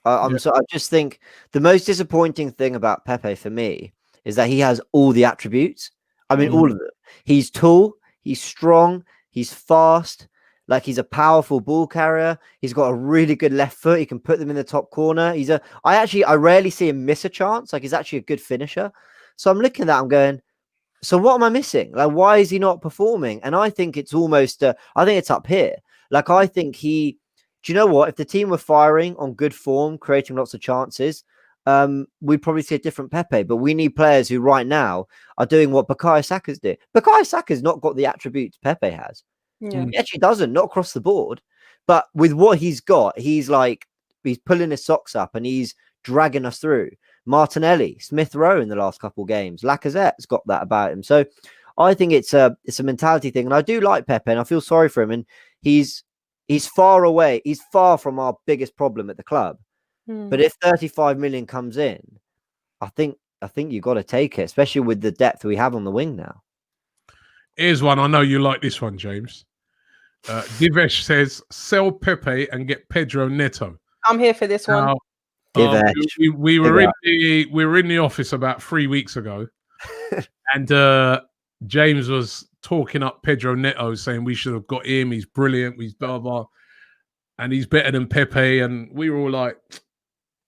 Speaker 3: I just think the most disappointing thing about Pepe for me is that he has all the attributes. I mean, all of them. He's tall, he's strong, he's fast, like he's a powerful ball carrier. He's got a really good left foot. He can put them in the top corner. I rarely see him miss a chance. Like, he's actually a good finisher. So I'm looking at that, I'm going, so what am I missing? Like, why is he not performing? And I think it's almost, I think it's up here. Like, I think do you know what? If the team were firing on good form, creating lots of chances, we'd probably see a different Pepe. But we need players who right now are doing what Bukayo Saka's did. Bukayo Saka's not got the attributes Pepe has.
Speaker 2: Yeah.
Speaker 3: He actually doesn't, not across the board. But with what he's got, he's pulling his socks up and he's dragging us through. Martinelli, Smith Rowe in the last couple of games. Lacazette's got that about him. So I think it's a mentality thing. And I do like Pepe and I feel sorry for him. And he's far away. He's far from our biggest problem at the club. But if 35 million comes in, I think you've got to take it, especially with the depth we have on the wing now.
Speaker 1: Here's one. I know you like this one, James. Divesh says, sell Pepe and get Pedro Neto.
Speaker 2: I'm here for this one.
Speaker 1: We were in the office about 3 weeks ago, and James was talking up Pedro Neto, saying we should have got him. He's brilliant. He's blah blah, and he's better than Pepe. And we were all like,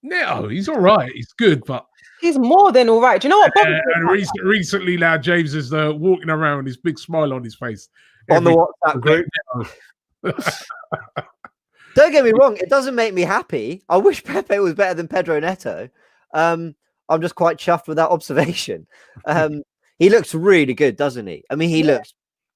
Speaker 1: Neto, he's all right. He's good, but
Speaker 2: he's more than all right. Do you know what?
Speaker 1: And recently, now James is walking around with this big smile on his face
Speaker 3: on the WhatsApp group. Don't get me wrong, it doesn't make me happy. I wish Pepe was better than Pedro Neto. I'm just quite chuffed with that observation. He looks really good, doesn't he? I mean, he looks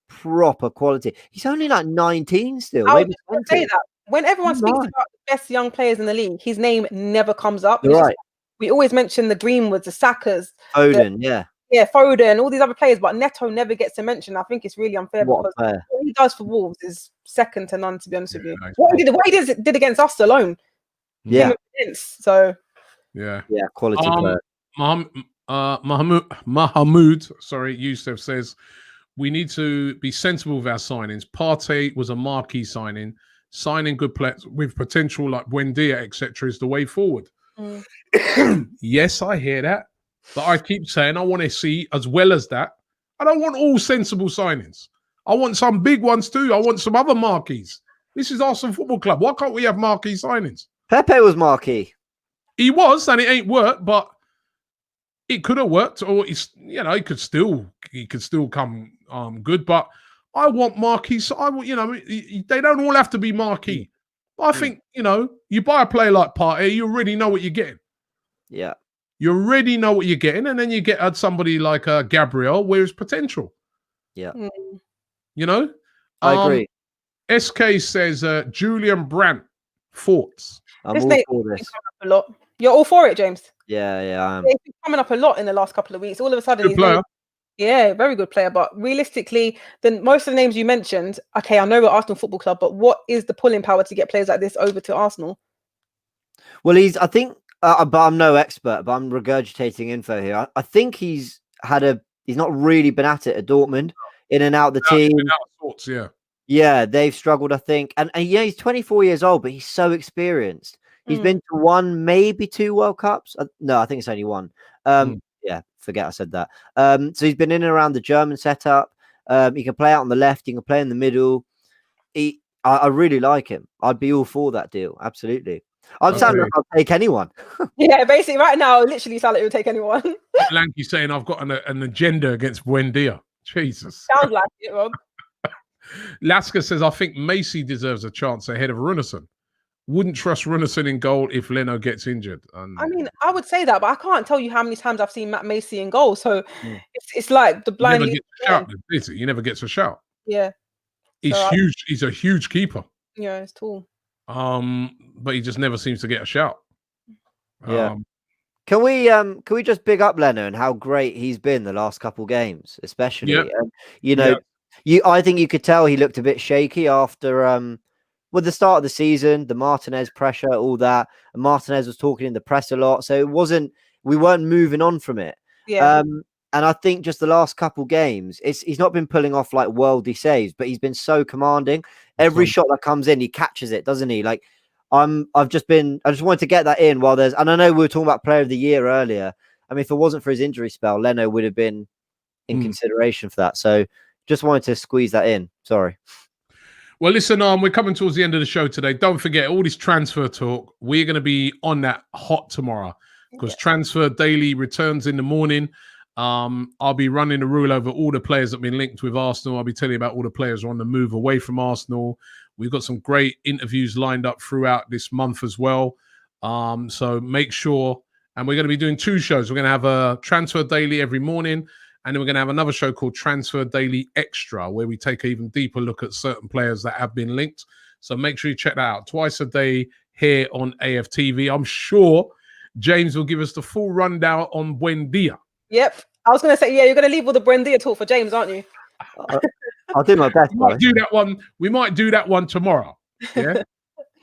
Speaker 3: proper quality. He's only like 19 still.
Speaker 2: I was going to say that. When everyone speaks about the best young players in the league, his name never comes up.
Speaker 3: Right.
Speaker 2: We always mention the Greenwoods, the Sakas,
Speaker 3: Foden,
Speaker 2: Foden, all these other players, but Neto never gets a mention. I think it's really unfair because what he does for Wolves is second to none, to be honest with you. What he did against us alone.
Speaker 3: Yeah. Quality player.
Speaker 1: Mahamud, Yusuf says, we need to be sensible with our signings. Partey was a marquee signing. Signing good players with potential like Buendia, etc., is the way forward. Yes, I hear that. But I keep saying I want to see, as well as that, I don't want all sensible signings. I want some big ones too. I want some other marquees. This is Arsenal Football Club. Why can't we have marquee signings?
Speaker 3: Pepe was marquee.
Speaker 1: He was, and it ain't worked, but it could have worked, or he could still come good. But I want marquees. They don't all have to be marquee. I think you buy a player like Partey, you already know what you're getting.
Speaker 3: Yeah.
Speaker 1: You already know what you're getting, and then you get somebody like Gabriel, where his potential.
Speaker 3: Yeah.
Speaker 1: I
Speaker 3: agree.
Speaker 1: SK says Julian Brandt, thoughts?
Speaker 3: I'm all for this.
Speaker 2: A lot. You're all for it, James?
Speaker 3: Yeah.
Speaker 2: He's been coming up a lot in the last couple of weeks. All of a sudden,
Speaker 1: good player.
Speaker 2: Very good player. But realistically, then most of the names you mentioned, okay, I know we're Arsenal Football Club, but what is the pulling power to get players like this over to Arsenal?
Speaker 3: Well, I think, but I'm no expert, but I'm regurgitating info here. I think he's not really been at it at Dortmund, in and out the team.
Speaker 1: Out of sorts, yeah.
Speaker 3: Yeah, they've struggled, I think. And yeah, he's 24 years old, but he's so experienced. He's been to one, maybe two World Cups. No, I think it's only one. Yeah, forget I said that. So he's been in and around the German setup. He can play out on the left. He can play in the middle. I really like him. I'd be all for that deal. Absolutely. I'm sounding like I'll take anyone.
Speaker 2: Yeah, basically right now, literally sound like it would take anyone.
Speaker 1: Lanky saying I've got an agenda against Buendia. Jesus.
Speaker 2: Sounds like it, Rob.
Speaker 1: Lasker says, I think Macy deserves a chance ahead of Runnison. Wouldn't trust Runnison in goal if Leno gets injured.
Speaker 2: I mean, I would say that, but I can't tell you how many times I've seen Matt Macy in goal. So it's like the blind.
Speaker 1: He never gets a shout.
Speaker 2: Yeah.
Speaker 1: He's huge. He's a huge keeper.
Speaker 2: Yeah, it's tall.
Speaker 1: But he just never seems to get a shout.
Speaker 3: Yeah. Can we just big up Leno and how great he's been the last couple games, especially? I think you could tell he looked a bit shaky after with the start of the season, the Martinez pressure, all that. And Martinez was talking in the press a lot, so we weren't moving on from it.
Speaker 2: Yeah.
Speaker 3: And I think just the last couple games, he's not been pulling off like worldly saves, but he's been so commanding. Every shot that comes in, he catches it, doesn't he? Like I just wanted to get that in while there's, and I know we were talking about Player of the Year earlier. I mean, if it wasn't for his injury spell, Leno would have been in consideration for that. So just wanted to squeeze that in. Sorry.
Speaker 1: Well, listen, we're coming towards the end of the show today. Don't forget all this transfer talk. We're going to be on that hot tomorrow because Transfer Daily returns in the morning. I'll be running a rule over all the players that have been linked with Arsenal. I'll be telling you about all the players who are on the move away from Arsenal. We've got some great interviews lined up throughout this month as well. So make sure, and we're going to be doing two shows. We're going to have a Transfer Daily every morning, and then we're going to have another show called Transfer Daily Extra, where we take an even deeper look at certain players that have been linked. So make sure you check that out twice a day here on AFTV. I'm sure James will give us the full rundown on Buendia.
Speaker 2: Yep. I was going to say, you're going to leave all the Buendia talk for James, aren't you?
Speaker 3: I'll do my best.
Speaker 1: We might do that one tomorrow. Yeah.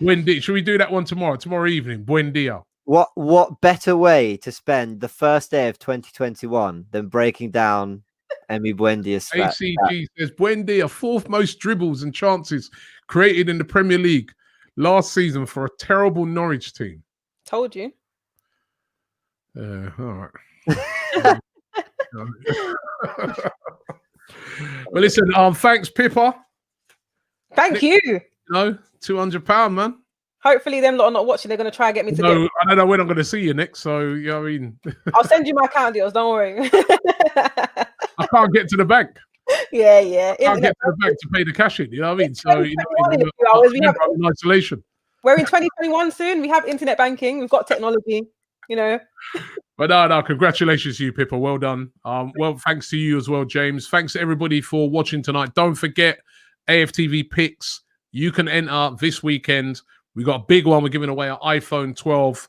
Speaker 1: Buendia. Should we do that one tomorrow? Tomorrow evening. Buendia.
Speaker 3: What better way to spend the first day of 2021 than breaking down Emi Buendia's stats?
Speaker 1: ACG says Buendia, fourth most dribbles and chances created in the Premier League last season for a terrible Norwich team.
Speaker 2: Told you.
Speaker 1: All right. Well, listen, thanks, Pippa.
Speaker 2: Thank you.
Speaker 1: £200, man.
Speaker 2: Hopefully, them lot are not watching. They're going to try and get me to
Speaker 1: No, I don't know when I'm going to see you next. So, you know what I mean?
Speaker 2: I'll send you my account deals. Don't worry.
Speaker 1: I can't get to the bank.
Speaker 2: Yeah.
Speaker 1: I can't get to the bank to pay the cash in. You know what I mean? So,
Speaker 2: in isolation. We're in 2021 soon. We have internet banking. We've got technology. You know.
Speaker 1: But no, congratulations to you, Pippa. Well done. Well, thanks to you as well, James. Thanks to everybody for watching tonight. Don't forget AFTV Picks. You can enter this weekend. We got a big one. We're giving away an iPhone 12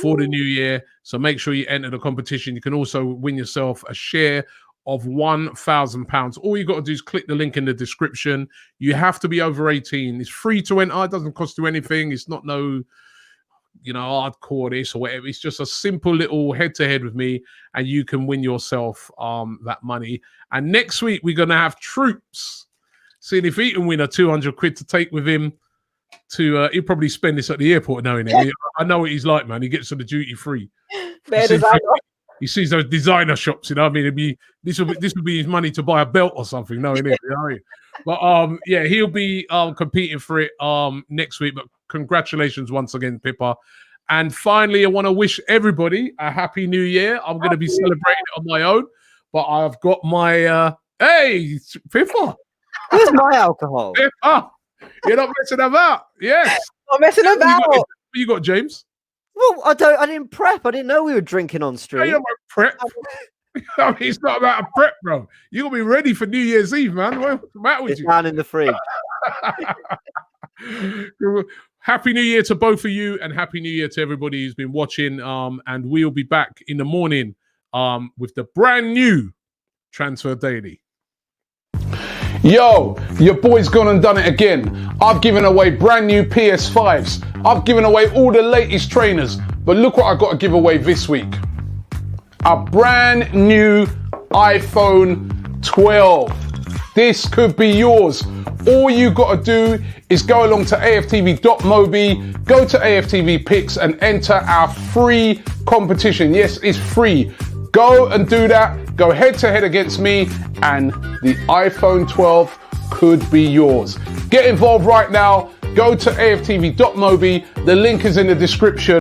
Speaker 1: for the new year. So make sure you enter the competition. You can also win yourself a share of £1,000. All you got to do is click the link in the description. You have to be over 18. It's free to enter. It doesn't cost you anything. It's not hardcore this or whatever. It's just a simple little head-to-head with me, and you can win yourself that money. And next week, we're going to have Troops. Seeing if he can win a 200 quid to take with him to, he'll probably spend this at the airport knowing it. I know what he's like, man. He gets to the duty free. He sees those designer shops, you know what I mean? This will be his money to buy a belt or something, knowing it. You know what I mean? But he'll be competing for it next week. But congratulations once again, Pippa. And finally, I want to wish everybody a happy new year. I'm going to be celebrating it on my own, but I've got my hey, Pippa.
Speaker 3: Where's my alcohol?
Speaker 1: Pippa, you're not messing about. Yes.
Speaker 2: Not messing about.
Speaker 1: What you got, James?
Speaker 3: Well, I didn't prep. I didn't know we were drinking on stream.
Speaker 1: You don't prep. I mean, it's not about a prep, bro. You're going to be ready for New Year's Eve, man. What's the matter with you?
Speaker 3: It's down in the fridge.
Speaker 1: Happy New Year to both of you, and Happy New Year to everybody who's been watching. And we'll be back in the morning with the brand new Transfer Daily.
Speaker 5: Yo, your boy's gone and done it again. I've given away brand new PS5s. I've given away all the latest trainers. But look what I've got to give away this week. A brand new iPhone 12.
Speaker 1: This could be yours. All you got to do is go along to AFTV.mobi, go to AFTV Picks and enter our free competition. Yes, it's free. Go and do that. Go head to head against me and the iPhone 12 could be yours. Get involved right now. Go to AFTV.mobi. The link is in the description.